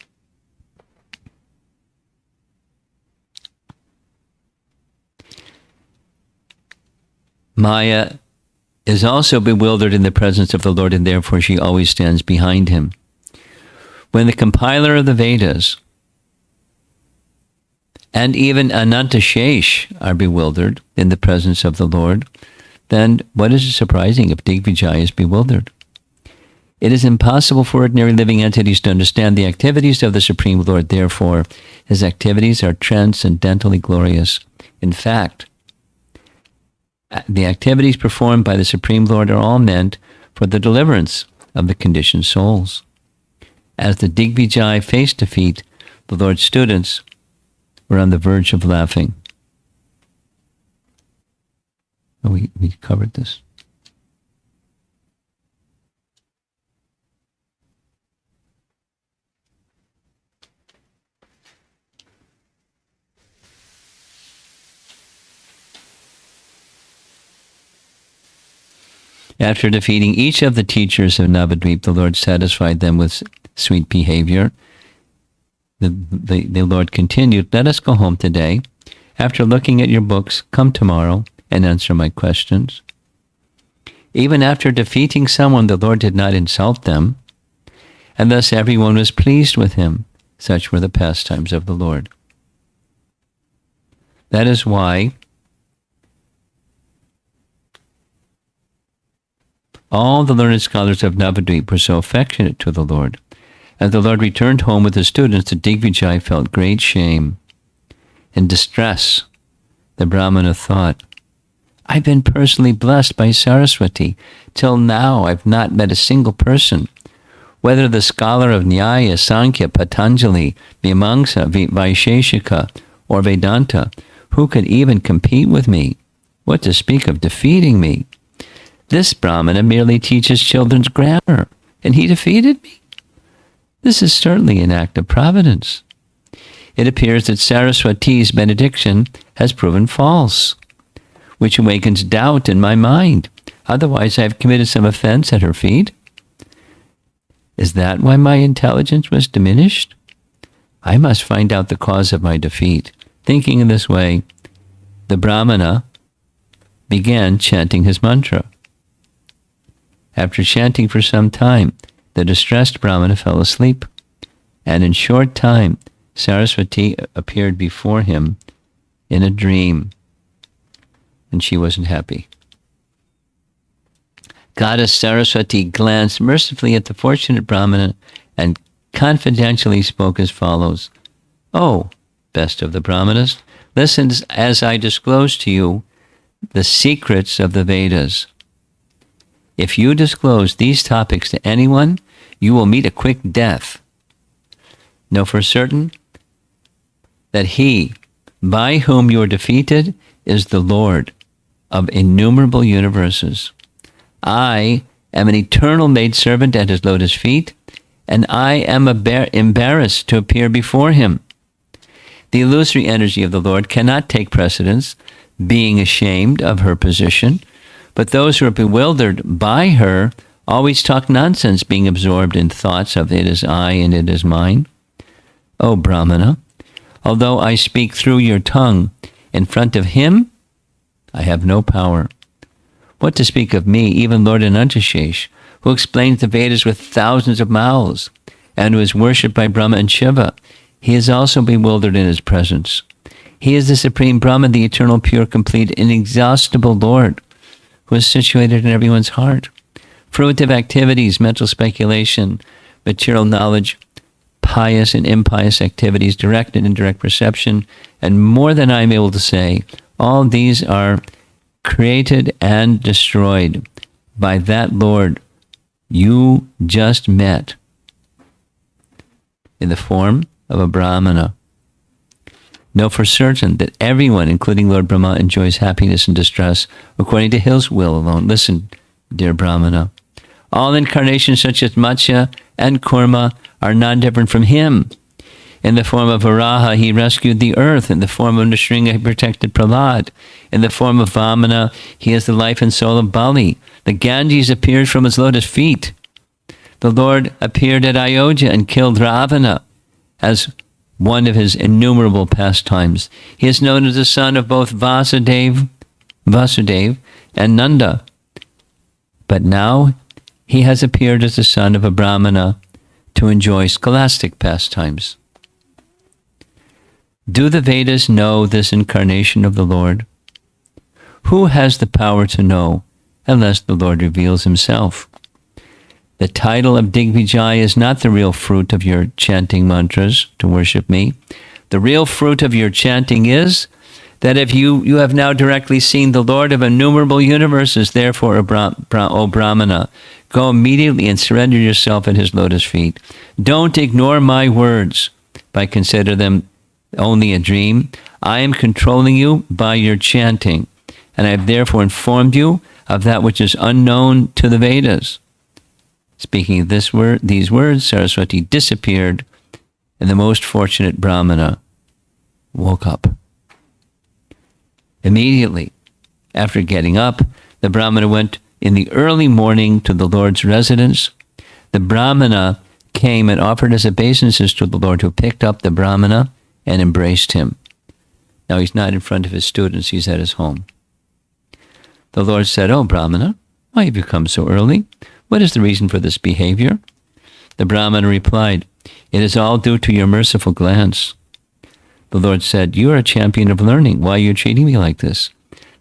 Maya is also bewildered in the presence of the Lord, and therefore she always stands behind him. When the compiler of the Vedas and even Anantashesh are bewildered in the presence of the Lord, then what is surprising if Digvijaya is bewildered? It is impossible for ordinary living entities to understand the activities of the Supreme Lord. Therefore, his activities are transcendently glorious. In fact, the activities performed by the Supreme Lord are all meant for the deliverance of the conditioned souls. As the Digvijaya faced defeat, the Lord's students were on the verge of laughing. We covered this. After defeating each of the teachers of Navadvip, the Lord satisfied them with sweet behavior. The Lord continued, "Let us go home today. After looking at your books, come tomorrow and answer my questions." Even after defeating someone, the Lord did not insult them, and thus everyone was pleased with him. Such were the pastimes of the Lord. That is why all the learned scholars of Navadvip were so affectionate to the Lord. As the Lord returned home with his students, the Digvijaya felt great shame and distress. The Brahmana thought, "I've been personally blessed by Saraswati. Till now I've not met a single person, whether the scholar of Nyaya, Sankhya, Patanjali, Mimamsa, Vaisheshika, or Vedanta, who could even compete with me. What to speak of defeating me? This Brahmana merely teaches children's grammar, and he defeated me. This is certainly an act of providence. It appears that Saraswati's benediction has proven false, which awakens doubt in my mind. Otherwise, I have committed some offense at her feet. Is that why my intelligence was diminished? I must find out the cause of my defeat." Thinking in this way, the Brahmana began chanting his mantra. After chanting for some time, the distressed Brahmana fell asleep, and in short time, Saraswati appeared before him in a dream, and she wasn't happy. Goddess Saraswati glanced mercifully at the fortunate Brahmana and confidentially spoke as follows. "Oh, best of the Brahmanas, listen as I disclose to you the secrets of the Vedas. If you disclose these topics to anyone, you will meet a quick death. Know for certain that he by whom you are defeated is the Lord of innumerable universes. I am an eternal maidservant at his lotus feet, and I am embarrassed to appear before him. The illusory energy of the Lord cannot take precedence, being ashamed of her position, but those who are bewildered by her always talk nonsense, being absorbed in thoughts of it is I and it is mine. O Brahmana, although I speak through your tongue, in front of him, I have no power. What to speak of me, even Lord Anantashesh, who explains the Vedas with thousands of mouths, and who is worshipped by Brahma and Shiva. He is also bewildered in his presence. He is the Supreme Brahman, the eternal, pure, complete, inexhaustible Lord, who is situated in everyone's heart. Fruitive activities, mental speculation, material knowledge, pious and impious activities, direct and indirect perception, and more than I am able to say, all these are created and destroyed by that Lord you just met in the form of a Brahmana. Know for certain that everyone, including Lord Brahma, enjoys happiness and distress according to his will alone. Listen, dear Brahmana, all incarnations such as Matsya and Kurma are not different from him. In the form of Varaha, he rescued the earth. In the form of Nrsimha, he protected Prahlad. In the form of Vamana, he is the life and soul of Bali. The Ganges appeared from his lotus feet. The Lord appeared at Ayodhya and killed Ravana as one of his innumerable pastimes. He is known as the son of both Vasudev and Nanda. But now he has appeared as the son of a Brahmana to enjoy scholastic pastimes. Do the Vedas know this incarnation of the Lord? Who has the power to know unless the Lord reveals himself? The title of Digvijay is not the real fruit of your chanting mantras to worship me. The real fruit of your chanting is that if you have now directly seen the Lord of innumerable universes, therefore, O Brahmana, go immediately and surrender yourself at his lotus feet. Don't ignore my words by considering them only a dream. I am controlling you by your chanting, and I have therefore informed you of that which is unknown to the Vedas. Speaking of these words, Saraswati disappeared, and the most fortunate Brahmana woke up. Immediately after getting up, the Brahmana went in the early morning to the Lord's residence. The Brahmana came and offered his obeisances to the Lord, who picked up the Brahmana and embraced him. Now he's not in front of his students, he's at his home. The Lord said, "O Brahmana, why have you come so early? What is the reason for this behavior?" The Brahmana replied, "It is all due to your merciful glance." The Lord said, "You are a champion of learning. Why are you treating me like this?"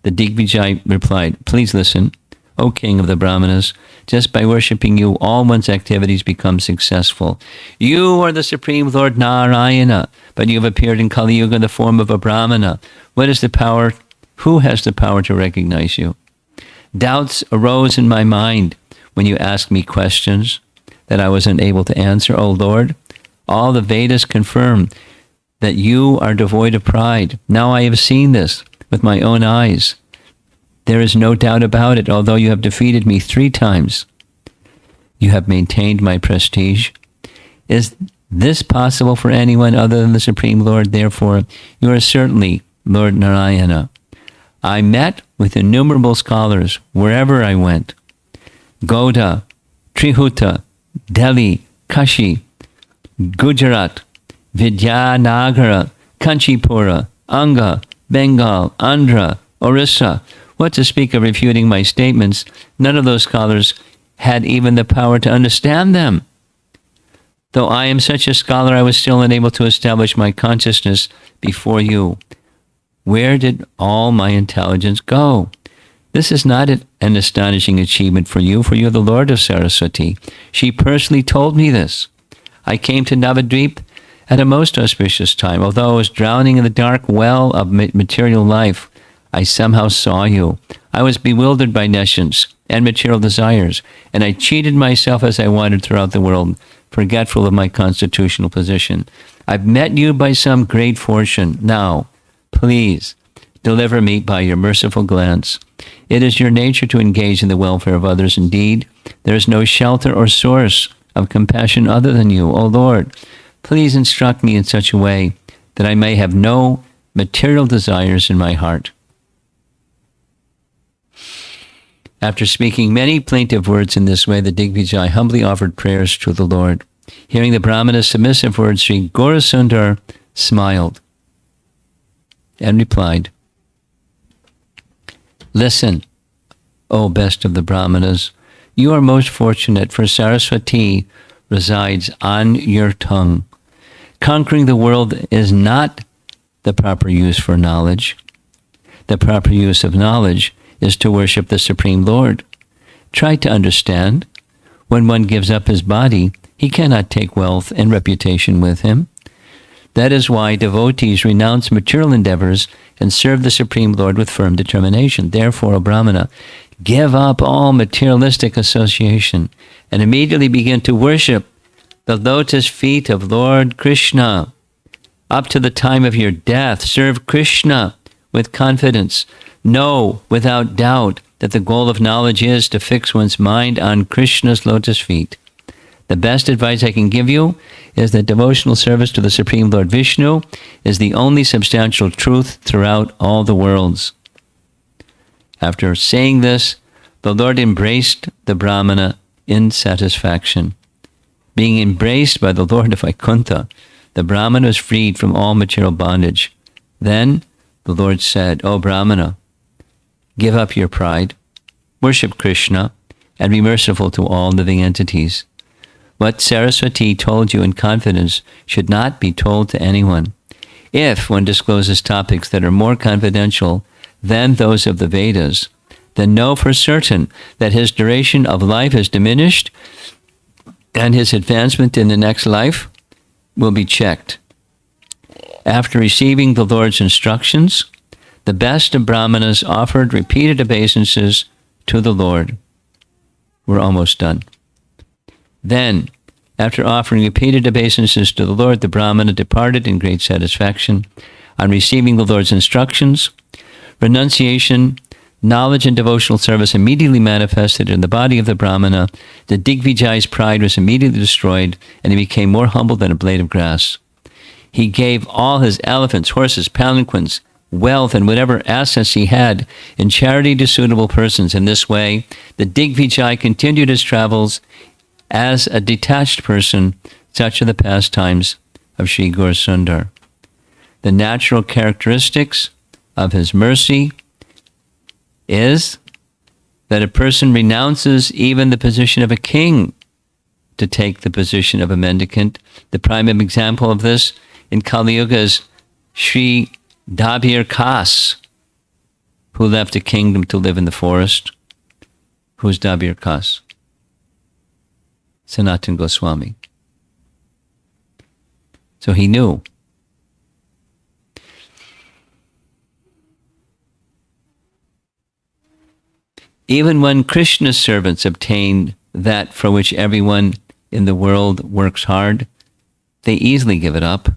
The Digvijay replied, "Please listen, O king of the Brahmanas. Just by worshipping you, all one's activities become successful. You are the supreme Lord Narayana, but you have appeared in Kali Yuga in the form of a Brahmana. What is the power? Who has the power to recognize you? Doubts arose in my mind when you asked me questions that I was unable to answer. O Lord, all the Vedas confirm that you are devoid of pride. Now I have seen this with my own eyes. There is no doubt about it, although you have defeated me 3 times. You have maintained my prestige. Is this possible for anyone other than the Supreme Lord? Therefore, you are certainly Lord Narayana. I met with innumerable scholars wherever I went. Goda, Trihuta, Delhi, Kashi, Gujarat, Vidyanagara, Kanchipura, Anga, Bengal, Andhra, Orissa. What to speak of refuting my statements? None of those scholars had even the power to understand them. Though I am such a scholar, I was still unable to establish my consciousness before you. Where did all my intelligence go? This is not an astonishing achievement for you are the Lord of Saraswati. She personally told me this. I came to Navadvip at a most auspicious time. Although I was drowning in the dark well of material life, I somehow saw you. I was bewildered by nescience and material desires, and I cheated myself as I wandered throughout the world, forgetful of my constitutional position. I've met you by some great fortune. Now, please, deliver me by your merciful glance. It is your nature to engage in the welfare of others. Indeed, there is no shelter or source of compassion other than you. O Lord, please instruct me in such a way that I may have no material desires in my heart. After speaking many plaintive words in this way, the Digvijay humbly offered prayers to the Lord. Hearing the Brahmana's submissive words, Sri Gaurasundar smiled and replied, "Listen, O best of the Brahmanas, you are most fortunate, for Saraswati resides on your tongue. Conquering the world is not the proper use for knowledge. The proper use of knowledge is to worship the Supreme Lord. Try to understand. When one gives up his body, he cannot take wealth and reputation with him. That is why devotees renounce material endeavors and serve the Supreme Lord with firm determination. Therefore, O Brahmana, give up all materialistic association and immediately begin to worship the lotus feet of Lord Krishna. Up to the time of your death, serve Krishna with confidence. Know without doubt that the goal of knowledge is to fix one's mind on Krishna's lotus feet. The best advice I can give you is that devotional service to the Supreme Lord Vishnu is the only substantial truth throughout all the worlds." After saying this, the Lord embraced the Brahmana in satisfaction. Being embraced by the Lord of Vaikuntha, the Brahmana was freed from all material bondage. Then the Lord said, "O Brahmana, give up your pride, worship Krishna, and be merciful to all living entities. What Saraswati told you in confidence should not be told to anyone. If one discloses topics that are more confidential than those of the Vedas, then know for certain that his duration of life is diminished and his advancement in the next life will be checked." After receiving the Lord's instructions, the best of Brahmanas offered repeated obeisances to the Lord. We're almost done. Then, after offering repeated obeisances to the Lord, the Brahmana departed in great satisfaction. On receiving the Lord's instructions, renunciation, knowledge, and devotional service immediately manifested in the body of the Brahmana. The Digvijay's pride was immediately destroyed, and he became more humble than a blade of grass. He gave all his elephants, horses, palanquins, wealth, and whatever assets he had in charity to suitable persons. In this way, the Digvijay continued his travels as a detached person. Such are the pastimes of Sri Gaurasundar. The natural characteristics of his mercy is that a person renounces even the position of a king to take the position of a mendicant. The prime example of this in Kali Yuga is Sri Dabir Kas, who left a kingdom to live in the forest. Who's Dabir Kas? Sanatana Goswami. So he knew. Even when Krishna's servants obtain that for which everyone in the world works hard, they easily give it up.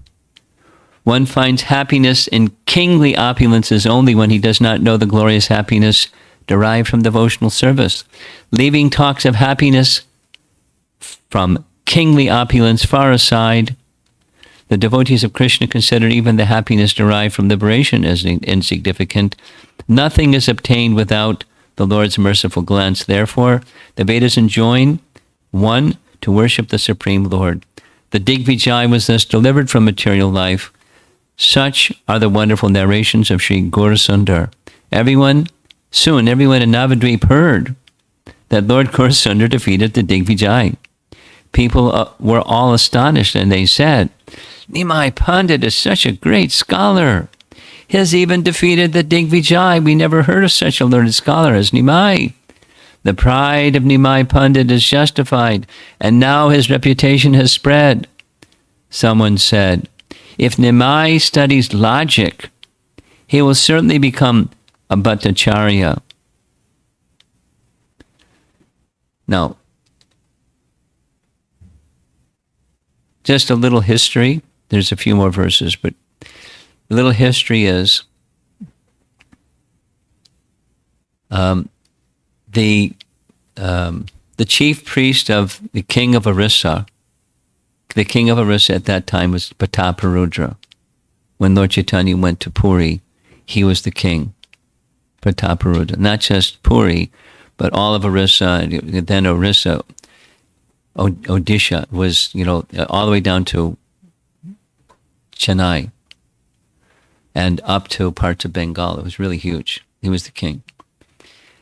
One finds happiness in kingly opulences only when he does not know the glorious happiness derived from devotional service. Leaving talks of happiness from kingly opulence far aside, the devotees of Krishna consider even the happiness derived from liberation as insignificant. Nothing is obtained without the Lord's merciful glance. Therefore, the Vedas enjoin one to worship the Supreme Lord. The Digvijay was thus delivered from material life. Such are the wonderful narrations of Sri Gaurasundar. Soon everyone in Navadvip heard that Lord Gaurasundar defeated the Digvijay. People were all astonished, and they said, "Nimai Pandit is such a great scholar. He has even defeated the Digvijay. We never heard of such a learned scholar as Nimai. The pride of Nimai Pandit is justified, and now his reputation has spread." Someone said, "If Nimai studies logic, he will certainly become a Bhattacharya." Now, just a little history. There's a few more verses, but a little history is the chief priest of the king of Orissa. The king of Orissa at that time was Prataparudra. When Lord Chaitanya went to Puri, he was the king, Prataparudra. Not just Puri, but all of Orissa, and then Orissa. Odisha, was, all the way down to Chennai and up to parts of Bengal. It was really huge. He was the king.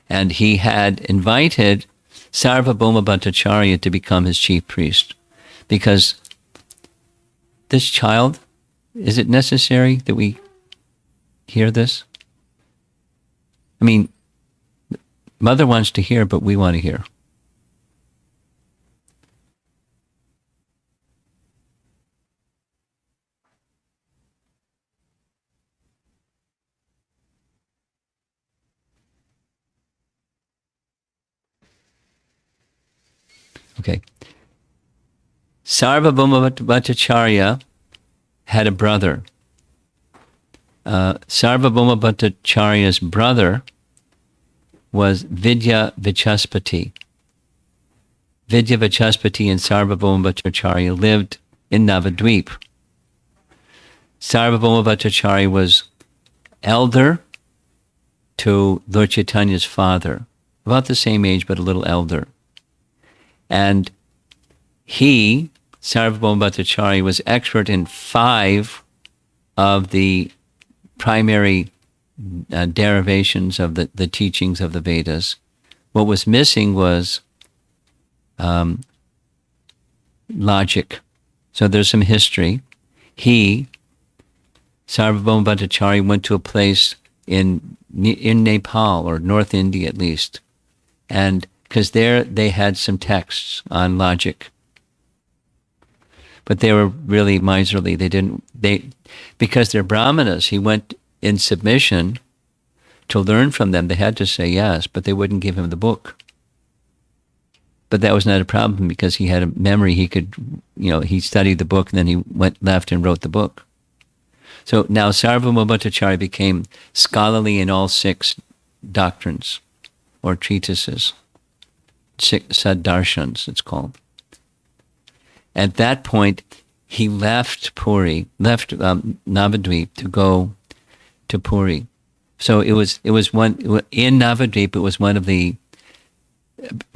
And he had invited Sarvabhauma Bhattacharya to become his chief priest. Because this child, is it necessary that we hear this? I mean, mother wants to hear, but we want to hear. Okay. Sarvabhauma Bhattacharya had a brother. Sarvabhauma Bhattacharya's brother was Vidya Vachaspati. Vidya Vachaspati and Sarvabhauma Bhattacharya lived in Navadvip. Sarvabhauma Bhattacharya was elder to Lord Chaitanya's father, about the same age but a little elder. And he, Sarvabhauma Bhattacharya, was expert in 5 of the primary derivations of the teachings of the Vedas. What was missing was logic. So there's some history. He, Sarvabhauma Bhattacharya, went to a place in Nepal, or North India at least, and because there they had some texts on logic, but they were really miserly. Because they're brahmanas, he went in submission to learn from them. They had to say yes, but they wouldn't give him the book. But that was not a problem because he had a memory. He could, he studied the book and then he left and wrote the book. So now Sarvabhauma Bhattacharya became scholarly in all 6 doctrines or treatises. 6 Saddarshans, it's called. At that point, he left Navadvip to go to Puri. So it was in Navadvip. It was one of the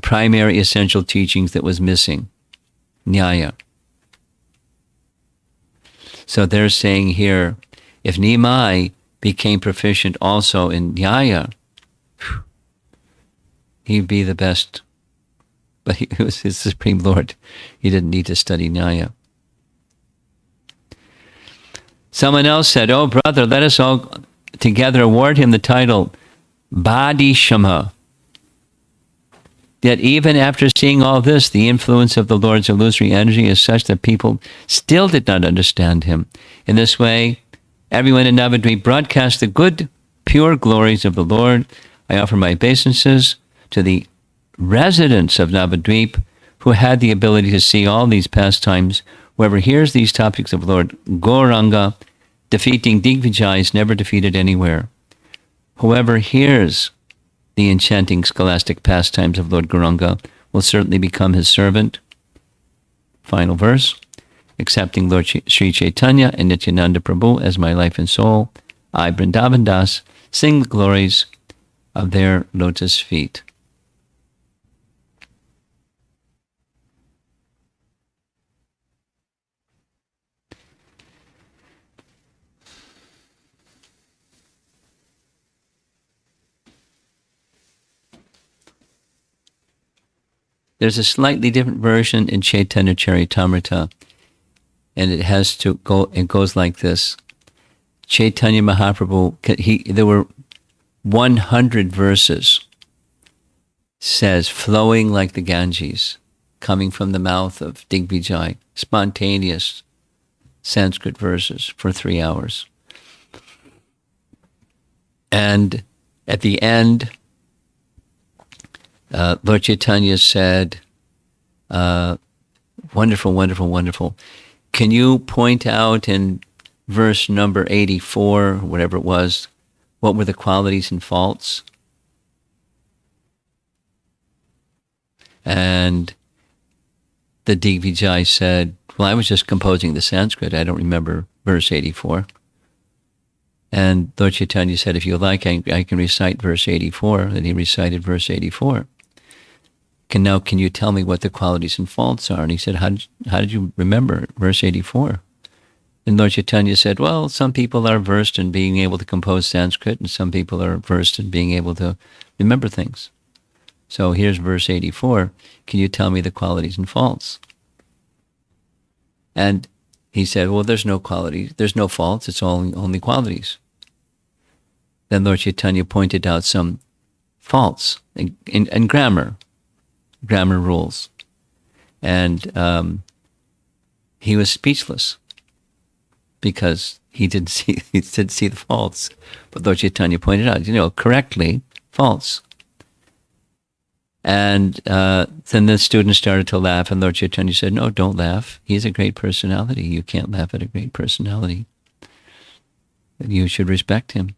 primary essential teachings that was missing, Nyaya. So they're saying here, if Nimai became proficient also in Nyaya, he'd be the best. But he was his Supreme Lord. He didn't need to study Nyaya. Someone else said, "Oh, brother, let us all together award him the title Bodhishama." Yet even after seeing all this, the influence of the Lord's illusory energy is such that people still did not understand him. In this way, everyone in Navadvip broadcast the good, pure glories of the Lord. I offer my obeisances to the residents of Navadvip who had the ability to see all these pastimes. Whoever hears these topics of Lord Gauranga defeating Digvijay is never defeated anywhere. Whoever hears the enchanting scholastic pastimes of Lord Gauranga will certainly become his servant. Final verse. Accepting Lord Sri Chaitanya and Nityananda Prabhu as my life and soul, I, Vrindavan Das, sing the glories of their lotus feet. There's a slightly different version in Chaitanya Charitamrita, and it goes like this. Chaitanya Mahaprabhu, there were 100 verses, says, flowing like the Ganges, coming from the mouth of Digvijay, spontaneous Sanskrit verses for 3 hours. And at the end, Lord Chaitanya said, wonderful, wonderful, wonderful. Can you point out in verse number 84, whatever it was, what were the qualities and faults? And the Digvijay said, well, I was just composing the Sanskrit. I don't remember verse 84. And Lord Chaitanya said, if you like, I can recite verse 84. And he recited verse 84. Can you tell me what the qualities and faults are? And he said, how did you remember verse 84? And Lord Chaitanya said, well, some people are versed in being able to compose Sanskrit, and some people are versed in being able to remember things. So here's verse 84. Can you tell me the qualities and faults? And he said, well, there's no qualities, there's no faults, it's only qualities. Then Lord Chaitanya pointed out some faults in grammar rules. And he was speechless because he didn't see the faults. But Lord Chaitanya pointed out, correctly, faults. And then the students started to laugh, and Lord Chaitanya said, no, don't laugh. He's a great personality. You can't laugh at a great personality. You should respect him.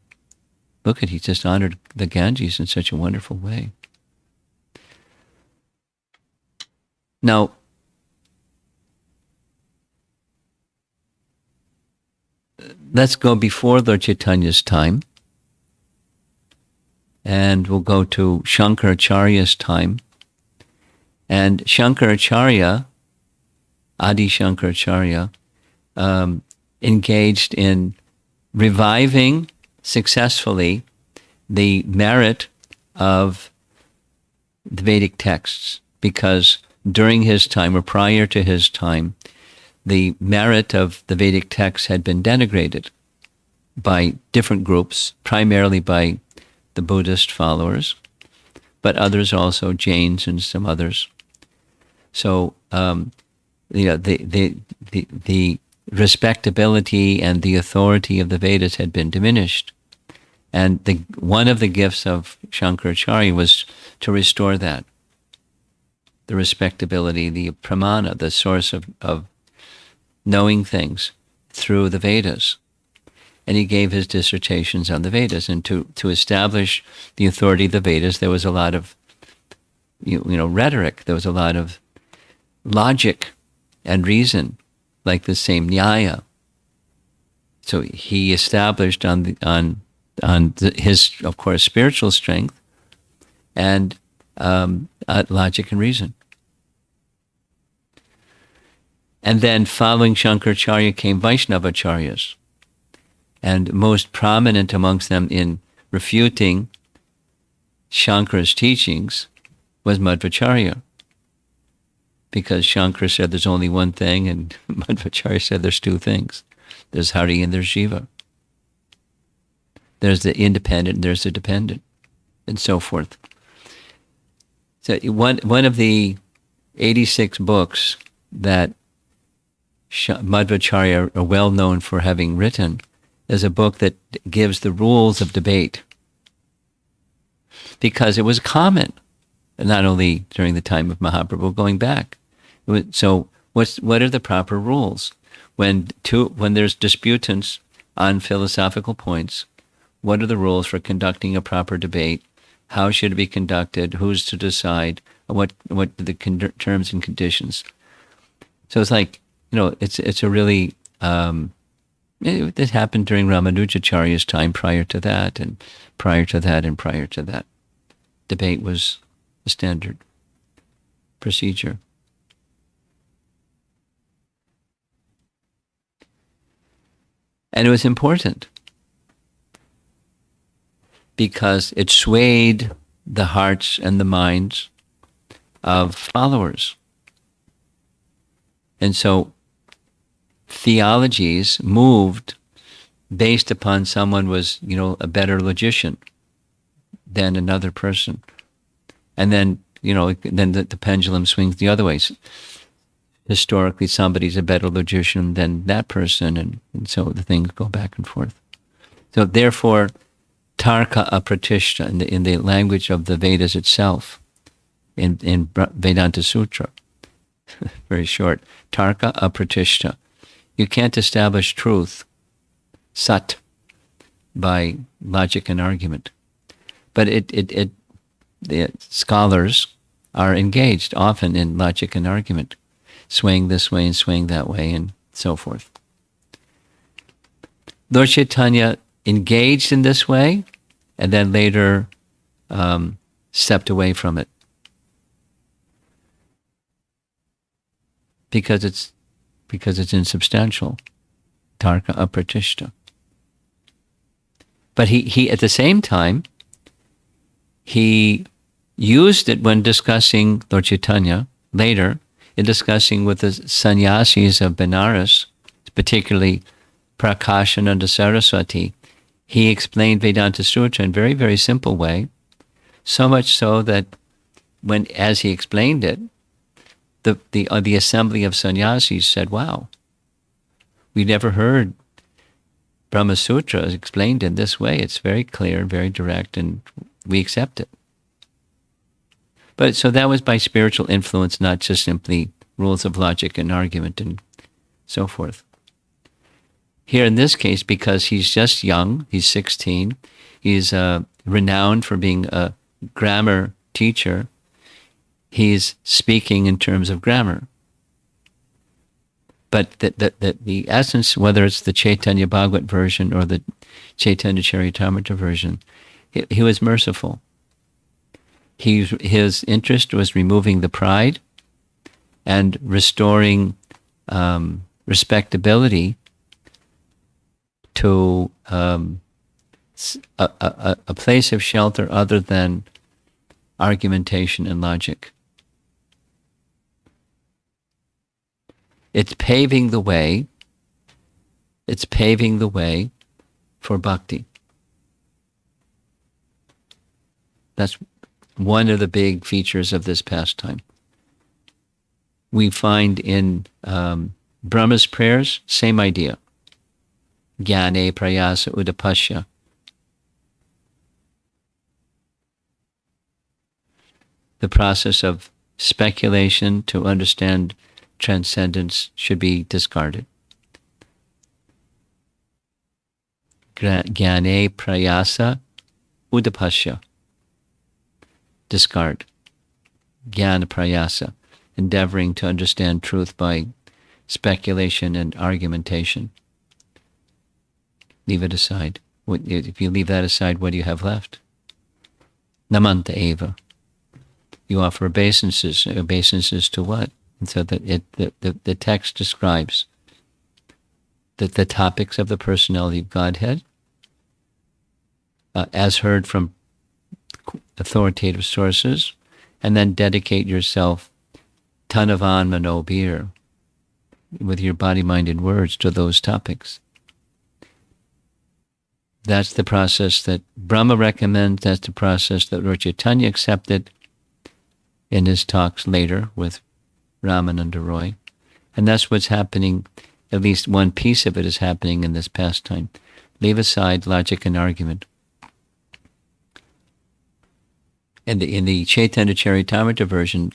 Look he just honored the Ganges in such a wonderful way. Now, let's go before Lord Chaitanya's time, and we'll go to Shankaracharya's time. And Shankaracharya, Adi Shankaracharya, engaged in reviving successfully the merit of the Vedic texts, because during his time, or prior to his time, the merit of the Vedic texts had been denigrated by different groups, primarily by the Buddhist followers, but others also, Jains and some others. So, the respectability and the authority of the Vedas had been diminished. And one of the gifts of Shankaracharya was to restore that. The respectability, the pramana, the source of knowing things through the Vedas. And he gave his dissertations on the Vedas. And to establish the authority of the Vedas, there was a lot of rhetoric. There was a lot of logic and reason, like the same nyaya. So he established on his, of course, spiritual strength and logic and reason. And then following Shankaracharya came Vaishnavacharyas. And most prominent amongst them in refuting Shankara's teachings was Madhvacharya. Because Shankara said there's only one thing, and Madhvacharya said there's two things. There's Hari and there's Shiva. There's the independent and there's the dependent, and so forth. So one of the 86 books that Madhvacharya are well known for having written is a book that gives the rules of debate, because it was common, not only during the time of Mahaprabhu, going back. So what are the proper rules when there's disputants on philosophical points? What are the rules for conducting a proper debate? How should it be conducted? Who's to decide? What are the terms and conditions? So it's like, it's a really, it happened during Ramanujacharya's time, prior to that, and prior to that, and prior to that. Debate was the standard procedure. And it was important because it swayed the hearts and the minds of followers. And so theologies moved based upon someone was, a better logician than another person. And then, then the pendulum swings the other way. Historically, somebody's a better logician than that person, and so the things go back and forth. So therefore, tarka apratishta, in the language of the Vedas itself, in Vedanta Sutra, very short, tarka apratishta. You can't establish truth, sat, by logic and argument. But the scholars are engaged often in logic and argument, swaying this way and swaying that way and so forth. Lord Chaitanya engaged in this way and then later stepped away from it. because it's insubstantial, tarka apratishta. But he at the same time, he used it when discussing Lord Chaitanya later, in discussing with the sannyasis of Benares, particularly Prakashananda Saraswati. He explained Vedanta Sutra in a very, very simple way, so much so that as he explained it, the assembly of sannyasis said, wow, we never heard Brahma Sutra explained in this way. It's very clear, very direct, and we accept it. But so that was by spiritual influence, not just simply rules of logic and argument and so forth. Here in this case, because he's just young, he's 16, he's renowned for being a grammar teacher, he's speaking in terms of grammar. But the essence, whether it's the Chaitanya Bhagavata version or the Chaitanya Charitamrita version, he was merciful. His interest was removing the pride and restoring respectability to a place of shelter other than argumentation and logic. It's paving the way. It's paving the way for bhakti. That's one of the big features of this pastime. We find in Brahma's prayers, same idea. Jnane prayasa udapasya. The process of speculation to understand transcendence should be discarded. Jnane prayasa udapasya. Discard. Jnana prayasa. Endeavoring to understand truth by speculation and argumentation. Leave it aside. If you leave that aside, what do you have left? Namanta eva. You offer obeisances. Obeisances to what? And so that the text describes that the topics of the personality of Godhead, as heard from authoritative sources, and then dedicate yourself tanavan manobir, with your body, mind, and words to those topics. That's the process that Brahma recommends. That's the process that Lord Chaitanya accepted in his talks later with Ramananda Roy. And that's what's happening, at least one piece of it is happening in this pastime. Leave aside logic and argument. In the Chaitanya Charitamrita version,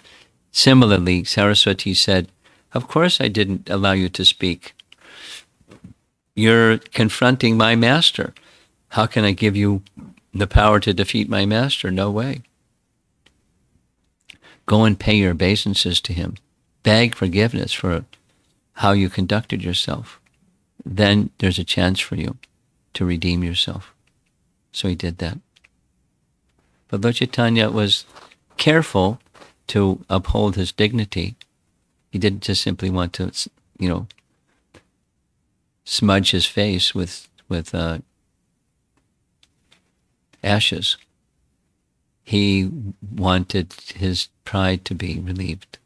similarly, Saraswati said, of course I didn't allow you to speak. You're confronting my master. How can I give you the power to defeat my master? No way. Go and pay your obeisances to him. Beg forgiveness for how you conducted yourself. Then there's a chance for you to redeem yourself. So he did that. But Lord Chaitanya was careful to uphold his dignity. He didn't just simply want to, smudge his face with ashes. He wanted his pride to be relieved,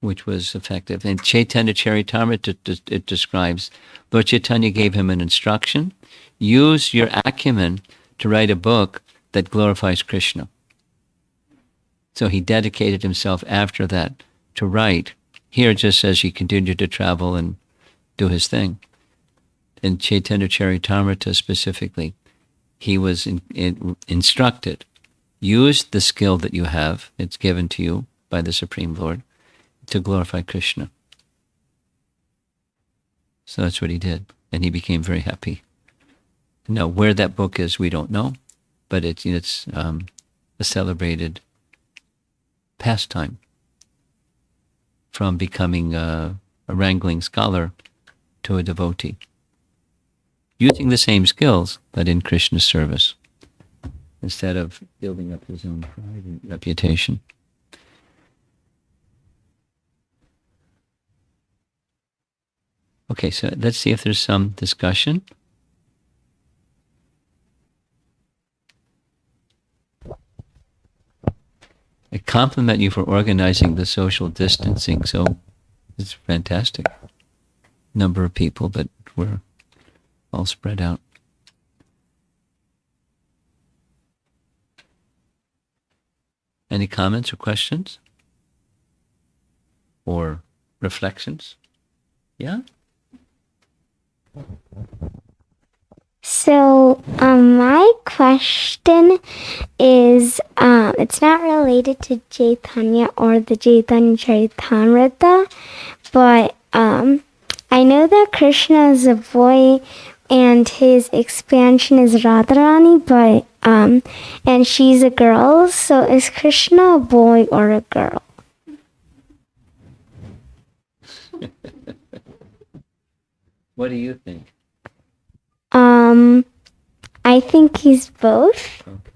which was effective. In Chaitanya Charitamrita, it describes, Lord Chaitanya gave him an instruction: use your acumen to write a book that glorifies Krishna. So he dedicated himself after that to write. Here it just says he continued to travel and do his thing. In Chaitanya Charitamrita specifically, he was instructed, use the skill that you have, it's given to you by the Supreme Lord, to glorify Krishna. So that's what he did, and he became very happy. Now, where that book is, we don't know, but it's a celebrated pastime from becoming a wrangling scholar to a devotee, using the same skills, but in Krishna's service, instead of building up his own pride and reputation. Okay, so let's see if there's some discussion. I compliment you for organizing the social distancing. So it's fantastic. Number of people, but we're all spread out. Any comments or questions? Or reflections? Yeah? So, my question is, it's not related to Chaitanya or the Chaitanya Charitamrita, but I know that Krishna is a boy and his expansion is Radharani, but and she's a girl. So, is Krishna a boy or a girl? What do you think? I think he's both. Okay.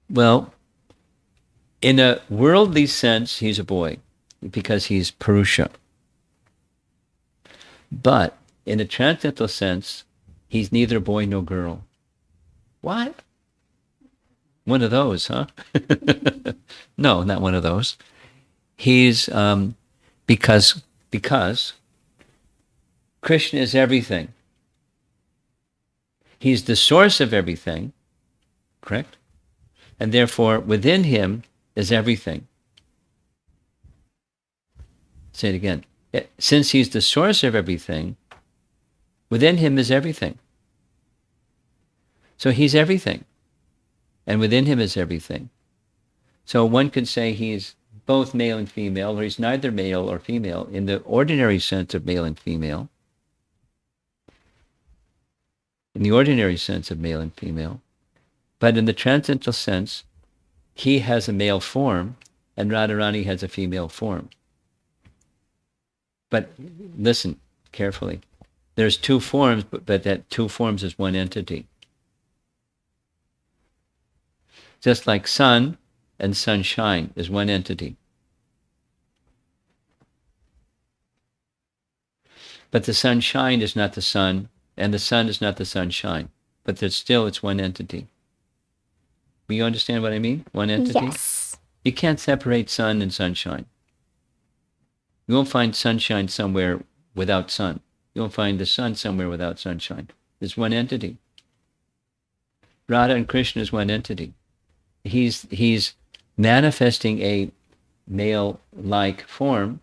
Well, in a worldly sense, he's a boy because he's Purusha. But in a transcendental sense, he's neither boy nor girl. What? One of those, huh? No, not one of those. He's because Krishna is everything. He's the source of everything, correct? And therefore, within him is everything. Say it again. Since he's the source of everything, within him is everything. So he's everything. And within him is everything. So one could say he's both male and female, or he's neither male or female in the ordinary sense of male and female. In the ordinary sense of male and female. But in the transcendental sense, he has a male form and Radharani has a female form. But listen carefully. There's two forms, but that two forms is one entity. Just like sun and sunshine is one entity. But the sunshine is not the sun, and the sun is not the sunshine. But it's one entity. Do you understand what I mean? One entity? Yes. You can't separate sun and sunshine. You won't find sunshine somewhere without sun. You won't find the sun somewhere without sunshine. It's one entity. Radha and Krishna is one entity. He's manifesting a male-like form,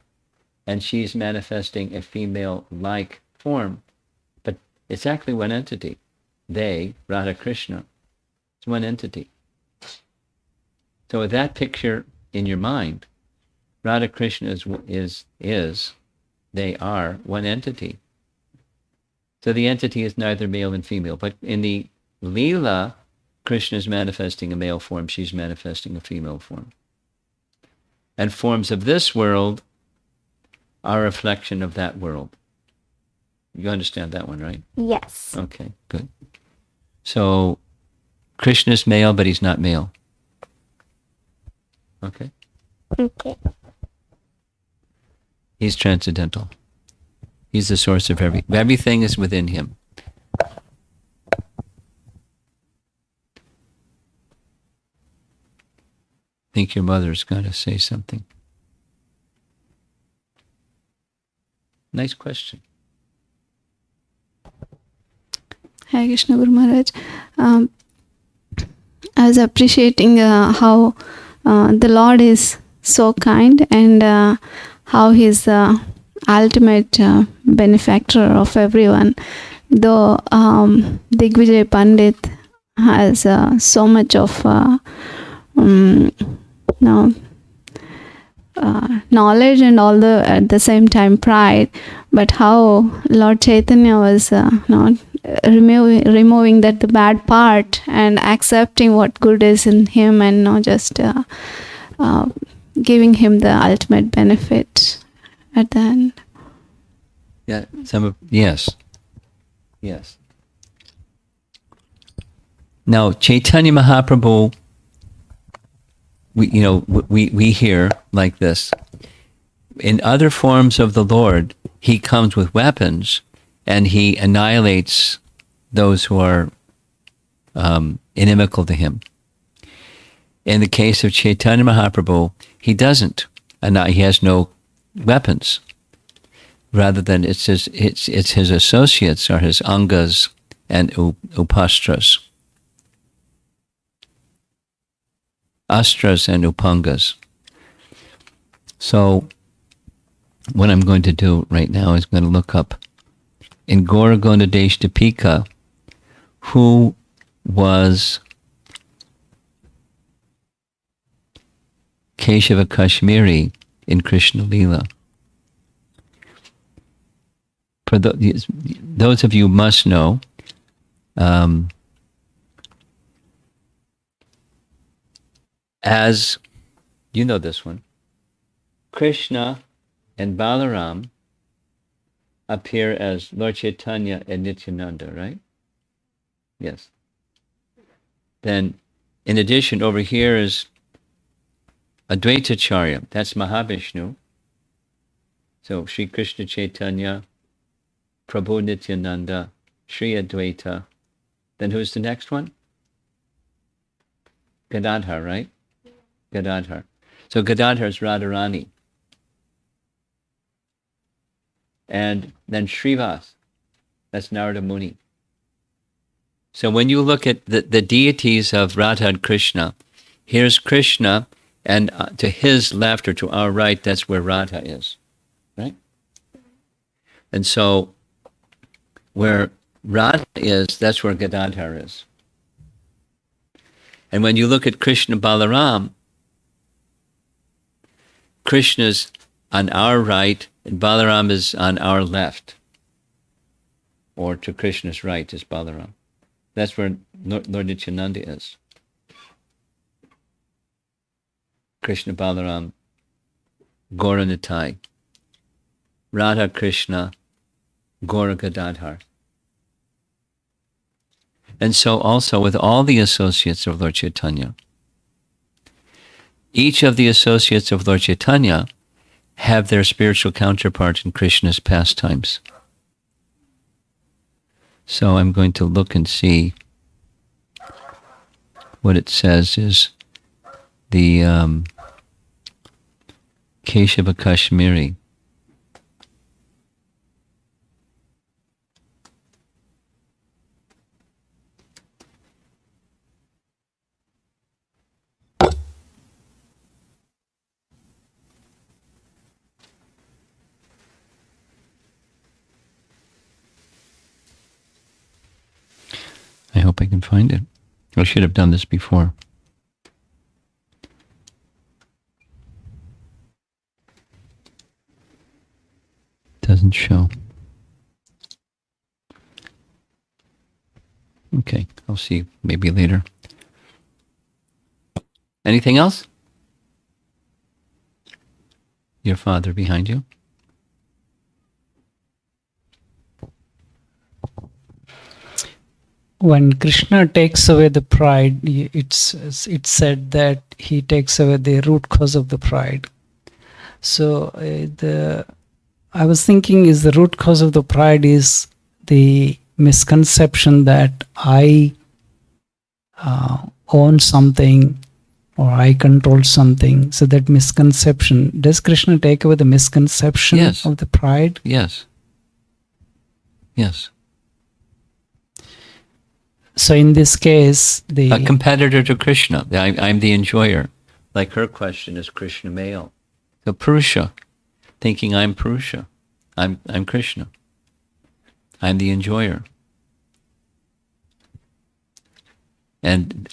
and she's manifesting a female-like form. But it's actually one entity. They, Radha Krishna, it's one entity. So with that picture in your mind, Radha Krishna they are one entity. So the entity is neither male and female. But in the Leela, Krishna is manifesting a male form, she's manifesting a female form. And forms of this world are a reflection of that world. You understand that one, right? Yes. Okay, good. So Krishna is male, but he's not male. Okay? Okay. He's transcendental. He's the source of everything is within him. I think your mother's got to say something. Nice question. Hare Krishna Guru Maharaj. I was appreciating how the Lord is so kind and how He's the ultimate benefactor of everyone. Though Digvijay Pandit has so much of knowledge and all at the same time pride, but how Lord Chaitanya was removing the bad part and accepting what good is in him, and not just giving him the ultimate benefit at the end. Yeah, yes. Now Chaitanya Mahaprabhu, we hear like this. in other forms of the Lord, he comes with weapons and he annihilates those who are inimical to him. In the case of Chaitanya Mahaprabhu, he doesn't. And he has no weapons. Rather than it's his associates or his angas and upastras. Astras and upangas. So what I'm going to do right now is going to look up in Gauragonda Deshtapika who was Keshava Kashmiri in Krishna Leela. For those of you who must know, as you know this one, Krishna and Balaram appear as Lord Chaitanya and Nityananda, right? Yes. Then, in addition, over here is Advaitacharya. That's Mahavishnu. So, Sri Krishna Chaitanya, Prabhu Nityananda, Sri Advaita. Then who's the next one? Gadadhar, right? Gadadhar. So Gadadhar is Radharani. And then Srivas, that's Narada Muni. So when you look at the deities of Radha and Krishna, here's Krishna, and to his left or to our right, that's where Radha is, right? And so where Radha is, that's where Gadadhar is. And when you look at Krishna Balaram, Krishna's on our right and Balaram is on our left. Or to Krishna's right is Balaram. That's where Lord Nityananda is. Krishna Balaram, Gaura Nitai, Radha Krishna, Gaura Gadadhar. And so also with all the associates of Lord Chaitanya, each of the associates of Lord Chaitanya have their spiritual counterpart in Krishna's pastimes. So I'm going to look and see what it says is the Keshava Kashmiri. I hope I can find it. I should have done this before. Doesn't show. Okay, I'll see maybe later. Anything else? Your father behind you? When Krishna takes away the pride, it's said that he takes away the root cause of the pride. So I was thinking, is the root cause of the pride is the misconception that I own something or I control something. So that misconception, does Krishna take away the misconception of the pride? Yes. Yes. So in this case, a competitor to Krishna. I'm the enjoyer. Like her question, is Krishna male? So Purusha, thinking I'm Purusha. I'm Krishna. I'm the enjoyer. And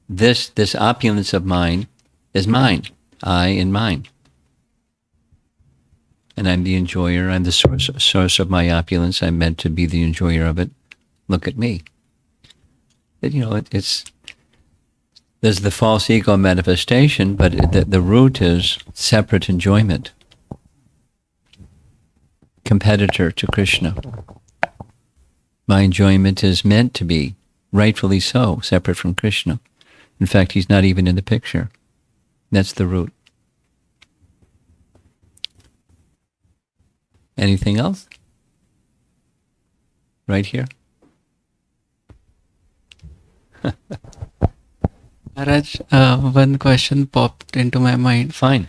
this opulence of mine is mine. I and mine. And I'm the enjoyer. I'm the source of my opulence. I'm meant to be the enjoyer of it. Look at me. There's the false ego manifestation, but the root is separate enjoyment. Competitor to Krishna. My enjoyment is meant to be, rightfully so, separate from Krishna. In fact, he's not even in the picture. That's the root. Anything else? Right here? Maharaj, one question popped into my mind. Fine.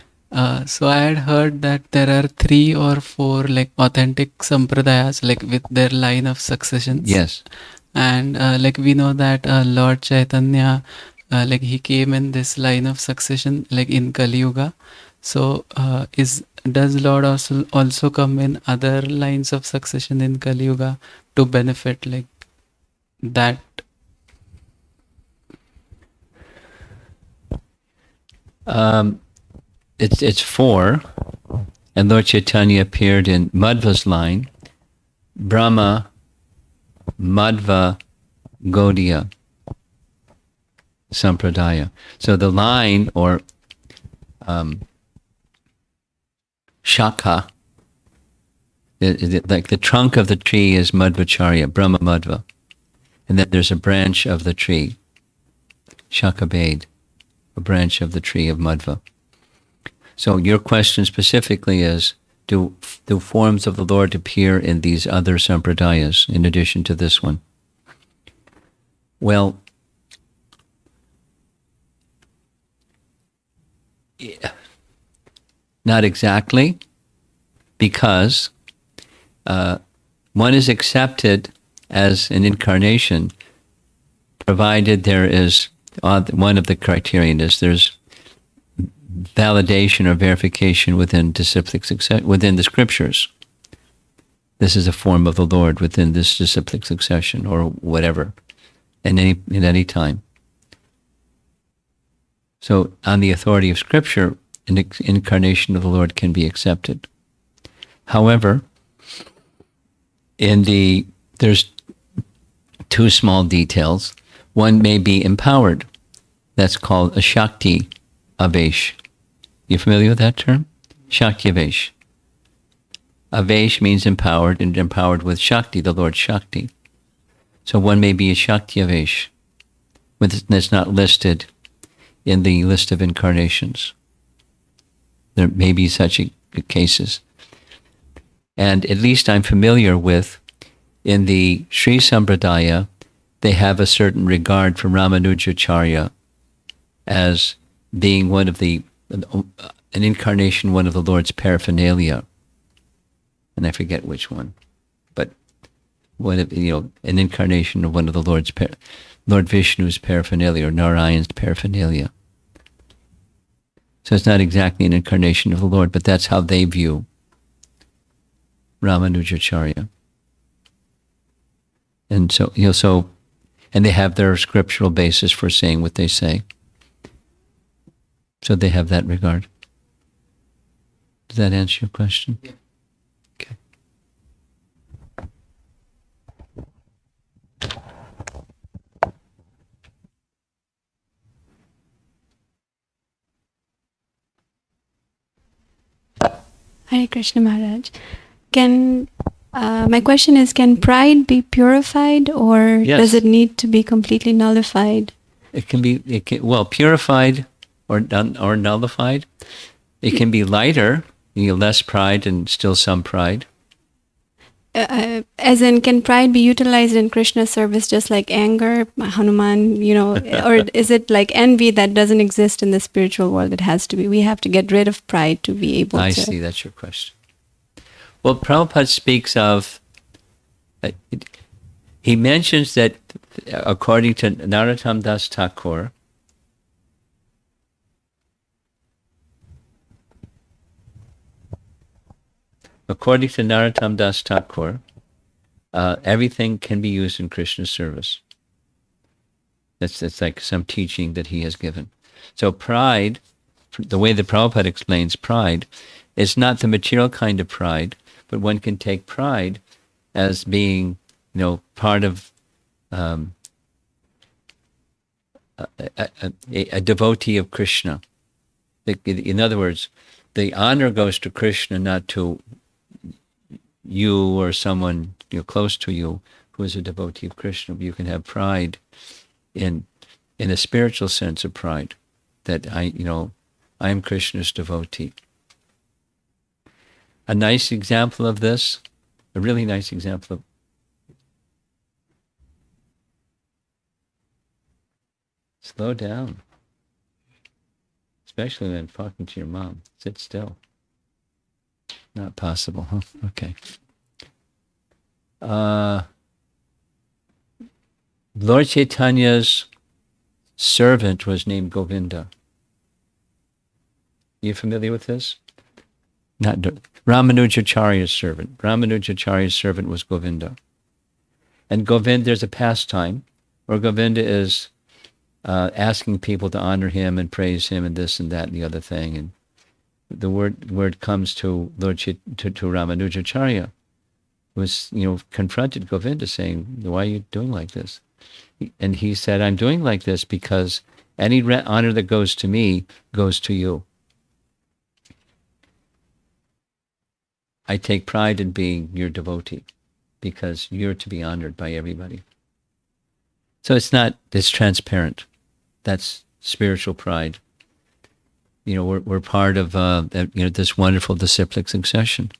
So I had heard that there are 3 or 4 like authentic sampradayas, like with their line of successions. Yes. And like we know that Lord Chaitanya, like he came in this line of succession, like in Kali Yuga. So does Lord also come in other lines of succession in Kali Yuga to benefit like that? It's 4, and Lord Chaitanya appeared in Madhva's line, Brahma, Madhva, Gaudiya, Sampradaya. So the line, or shakha, like the trunk of the tree is Madhvacharya, Brahma Madhva. And then there's a branch of the tree, Shakhabed, a branch of the tree of Madhva. So your question specifically is, do forms of the Lord appear in these other sampradayas in addition to this one? Well, not exactly, because one is accepted as an incarnation, provided there is, one of the criterion is there's validation or verification within disciplic succession, within the scriptures. This is a form of the Lord within this disciplic succession, or whatever, in any time. So, on the authority of Scripture, an incarnation of the Lord can be accepted. However, there's 2 small details. One may be empowered. That's called a Shakti Avesh. You familiar with that term? Shakti Avesh. Avesh means empowered, and empowered with Shakti, the Lord Shakti. So one may be a Shakti Avesh, that's not listed in the list of incarnations. There may be such cases. And at least I'm familiar with, in the Sri Sampradaya, they have a certain regard for Ramanujacharya as being an incarnation, one of the Lord's paraphernalia. And I forget which one, but an incarnation of one of the Lord Vishnu's paraphernalia, or Narayan's paraphernalia. So it's not exactly an incarnation of the Lord, but that's how they view Ramanujacharya. And so, and they have their scriptural basis for saying what they say. So they have that regard. Does that answer your question? Yeah. Okay. Hare Krishna Maharaj. My question is, can pride be purified, or Yes. does it need to be completely nullified? It can be, purified or nullified. It can be lighter, less pride and still some pride. As in, can pride be utilized in Krishna service just like anger, Hanuman, or is it like envy that doesn't exist in the spiritual world? It has to be. We have to get rid of pride to be able to. I see, that's your question. Well, Prabhupada speaks of, he mentions that according to Narottam Das Thakur, everything can be used in Krishna's service. That's like some teaching that he has given. So pride, the way the Prabhupada explains pride, is not the material kind of pride, but one can take pride as being, part of a devotee of Krishna. In other words, the honor goes to Krishna, not to you or someone close to you who is a devotee of Krishna. You can have pride in a spiritual sense of pride, that I am Krishna's devotee. A nice example of this, a really nice example of. Slow down. Especially when talking to your mom. Sit still. Not possible, huh? Okay. Lord Chaitanya's servant was named Govinda. You familiar with this? Not Ramanujacharya's servant. Ramanujacharya's servant was Govinda. And Govinda is a pastime, or Govinda is asking people to honor him and praise him and this and that and the other thing. And the word comes to to Ramanujacharya, was, confronted Govinda saying, why are you doing like this? And he said, I'm doing like this because any honor that goes to me goes to you. I take pride in being your devotee because you're to be honored by everybody. So it's transparent. That's spiritual pride. We're part of this wonderful disciplic succession.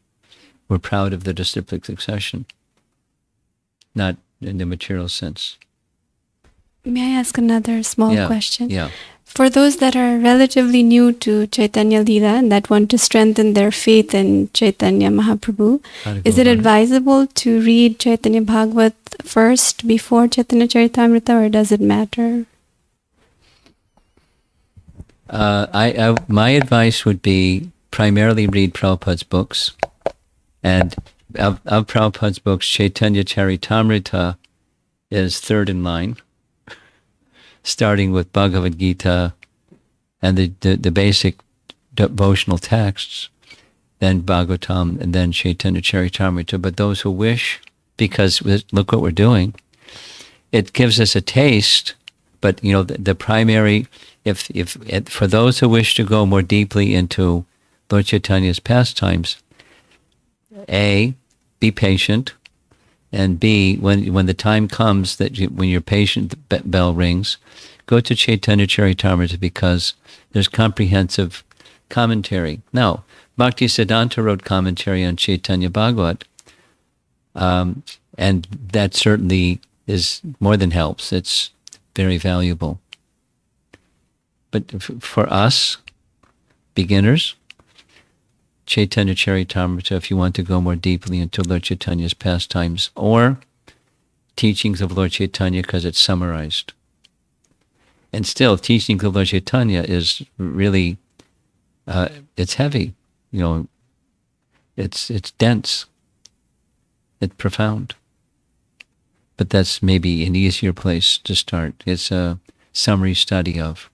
We're proud of the disciplic succession, not in the material sense. May I ask another small question? Yeah. For those that are relatively new to Chaitanya Leela and that want to strengthen their faith in Chaitanya Mahaprabhu, is it advisable to read Chaitanya Bhagavat first before Chaitanya Charitamrita, or does it matter? My advice would be primarily read Prabhupada's books. And of Prabhupada's books, Chaitanya Charitamrita is third in line, starting with Bhagavad Gita and the basic devotional texts, then Bhagavatam, and then Chaitanya Charitamrita. But those who wish, because look what we're doing, it gives us a taste. But the primary, if for those who wish to go more deeply into Lord Chaitanya's pastimes, A, be patient, and B, when the time comes when your patient bell rings, go to Chaitanya Charitamrita because there's comprehensive commentary. Now, Bhaktisiddhanta wrote commentary on Chaitanya Bhagavat, and that certainly is more than helps. It's very valuable. But for us, beginners, Chaitanya Charitamrita, if you want to go more deeply into Lord Chaitanya's pastimes, or teachings of Lord Chaitanya because it's summarized. And still, teachings of Lord Chaitanya is really, it's heavy, it's dense, it's profound. But that's maybe an easier place to start. It's a summary study of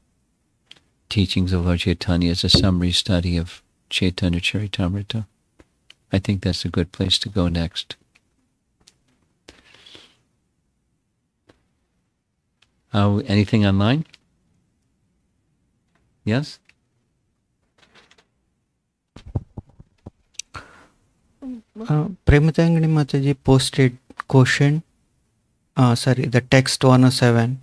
teachings of Lord Chaitanya. It's a summary study of Chaitanya Charitamrita. I think that's a good place to go next. Anything online? Yes? Prematangani Mataji posted question. The text 107.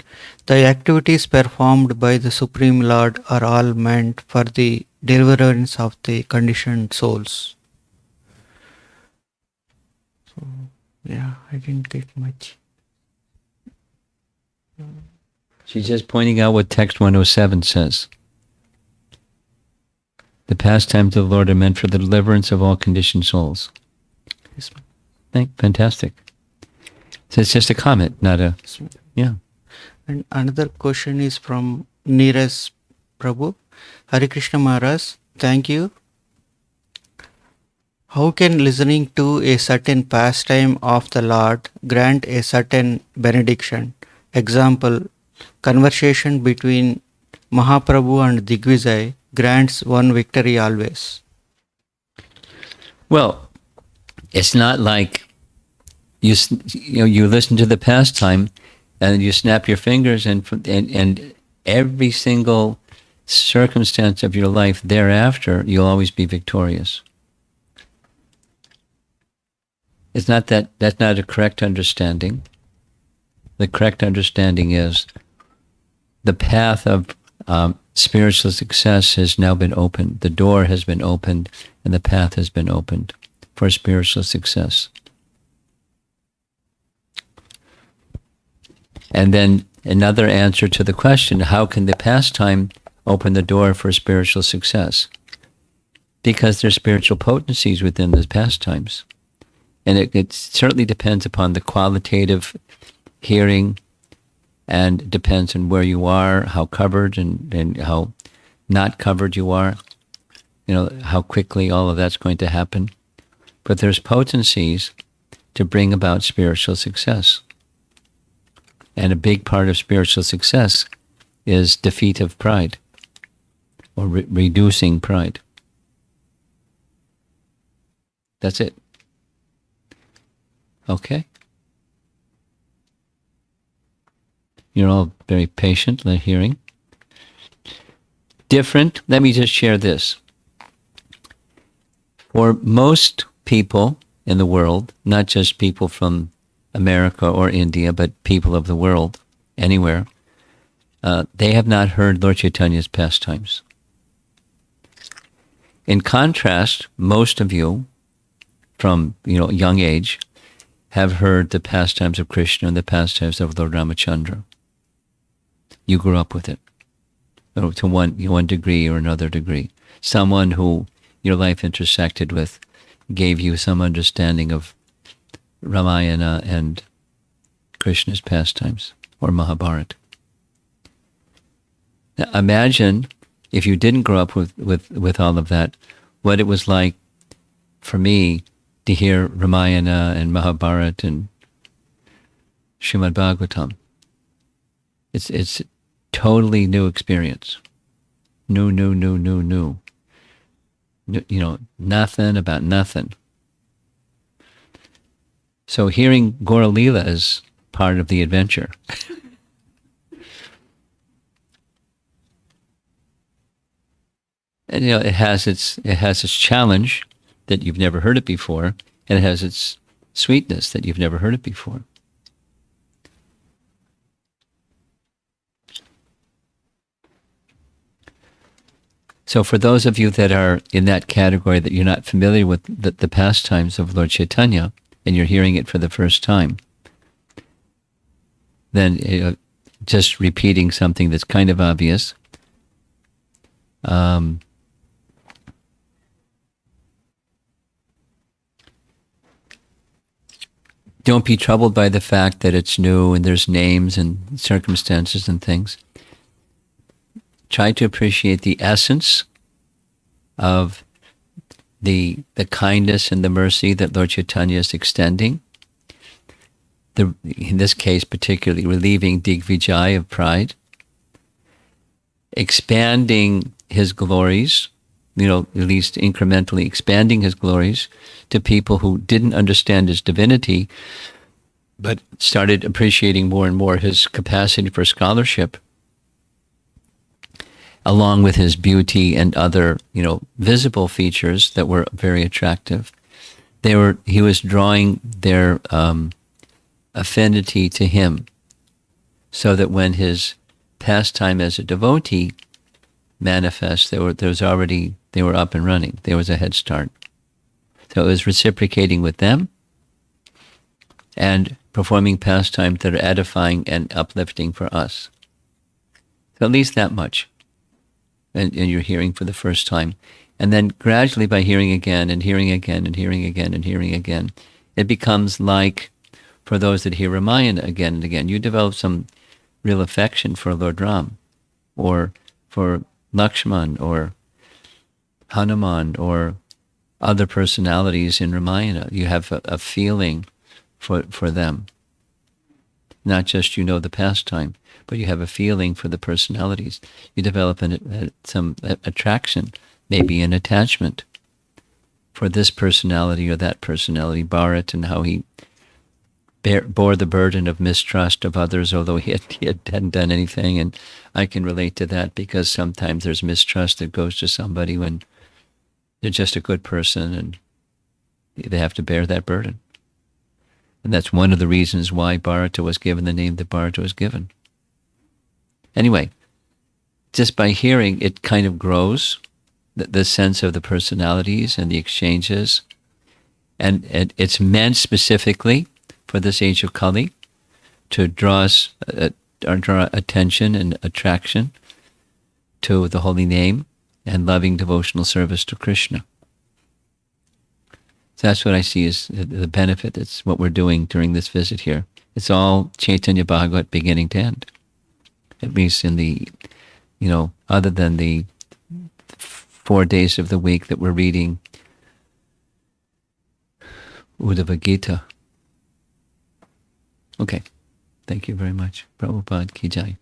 The activities performed by the Supreme Lord are all meant for the deliverance of the conditioned souls. So, I didn't get much. She's just pointing out what text 107 says. The pastimes of the Lord are meant for the deliverance of all conditioned souls. Yes, Fantastic. So it's just a comment, not a... Yeah. And another question is from Neeraj Prabhu. Hare Krishna Maharaj, thank you. How can listening to a certain pastime of the Lord grant a certain benediction? Example, conversation between Mahaprabhu and Digvijay grants one victory always. Well, it's not like you listen to the pastime and you snap your fingers and every single circumstance of your life thereafter, you'll always be victorious. It's not that's not a correct understanding. The correct understanding is the path of spiritual success has now been opened. The door has been opened and the path has been opened. for spiritual success. And then another answer to the question, how can the pastime open the door for spiritual success? Because there's spiritual potencies within the pastimes. And it certainly depends upon the qualitative hearing, and depends on where you are, how covered and how not covered you are, how quickly all of that's going to happen. But there's potencies to bring about spiritual success. And a big part of spiritual success is defeat of pride, or reducing pride. That's it. Okay? You're all very patient, hearing. Different, let me just share this. For most people in the world, not just people from America or India, but people of the world, anywhere, they have not heard Lord Chaitanya's pastimes. In contrast, most of you from young age have heard the pastimes of Krishna and the pastimes of Lord Ramachandra. You grew up with it, to one degree or another degree. Someone who your life intersected with gave you some understanding of Ramayana and Krishna's pastimes, or Mahabharata. Now imagine if you didn't grow up with all of that, what it was like for me to hear Ramayana and Mahabharata and Srimad Bhagavatam. It's totally new experience. New. Nothing about nothing. So hearing Gaura Leela is part of the adventure. And it has its challenge that you've never heard it before, and it has its sweetness that you've never heard it before. So for those of you that are in that category, that you're not familiar with the pastimes of Lord Chaitanya, and you're hearing it for the first time, then just repeating something that's kind of obvious. Don't be troubled by the fact that it's new and there's names and circumstances and things. Try to appreciate the essence of the kindness and the mercy that Lord Chaitanya is extending. In this case, particularly relieving Digvijay of pride, expanding his glories, at least incrementally expanding his glories to people who didn't understand his divinity, but started appreciating more and more his capacity for scholarship, along with his beauty and other, visible features that were very attractive. He was drawing their affinity to him, so that when his pastime as a devotee manifest, they were up and running. There was a head start. So it was reciprocating with them and performing pastimes that are edifying and uplifting for us. So at least that much. And you're hearing for the first time. And then gradually, by hearing again and hearing again and hearing again and hearing again, it becomes like, for those that hear Ramayana again and again, you develop some real affection for Lord Ram, or for Lakshman, or Hanuman, or other personalities in Ramayana. You have a feeling for them. Not just the pastime, but you have a feeling for the personalities. You develop some attraction, maybe an attachment for this personality or that personality, Bharat, and how he bore the burden of mistrust of others, although he hadn't done anything. And I can relate to that, because sometimes there's mistrust that goes to somebody when they're just a good person and they have to bear that burden. And that's one of the reasons why Bharata was given the name that Bharata was given. Anyway, just by hearing, it kind of grows, the sense of the personalities and the exchanges. And it's meant specifically for this age of Kali to draw attention and attraction to the holy name and loving devotional service to Krishna. So that's what I see as the benefit. It's what we're doing during this visit here. It's all Chaitanya Bhagavat beginning to end. At least in the, other than the 4 days of the week that we're reading Uddhava Gita. Okay. Thank you very much. Prabhupada Ki Jai.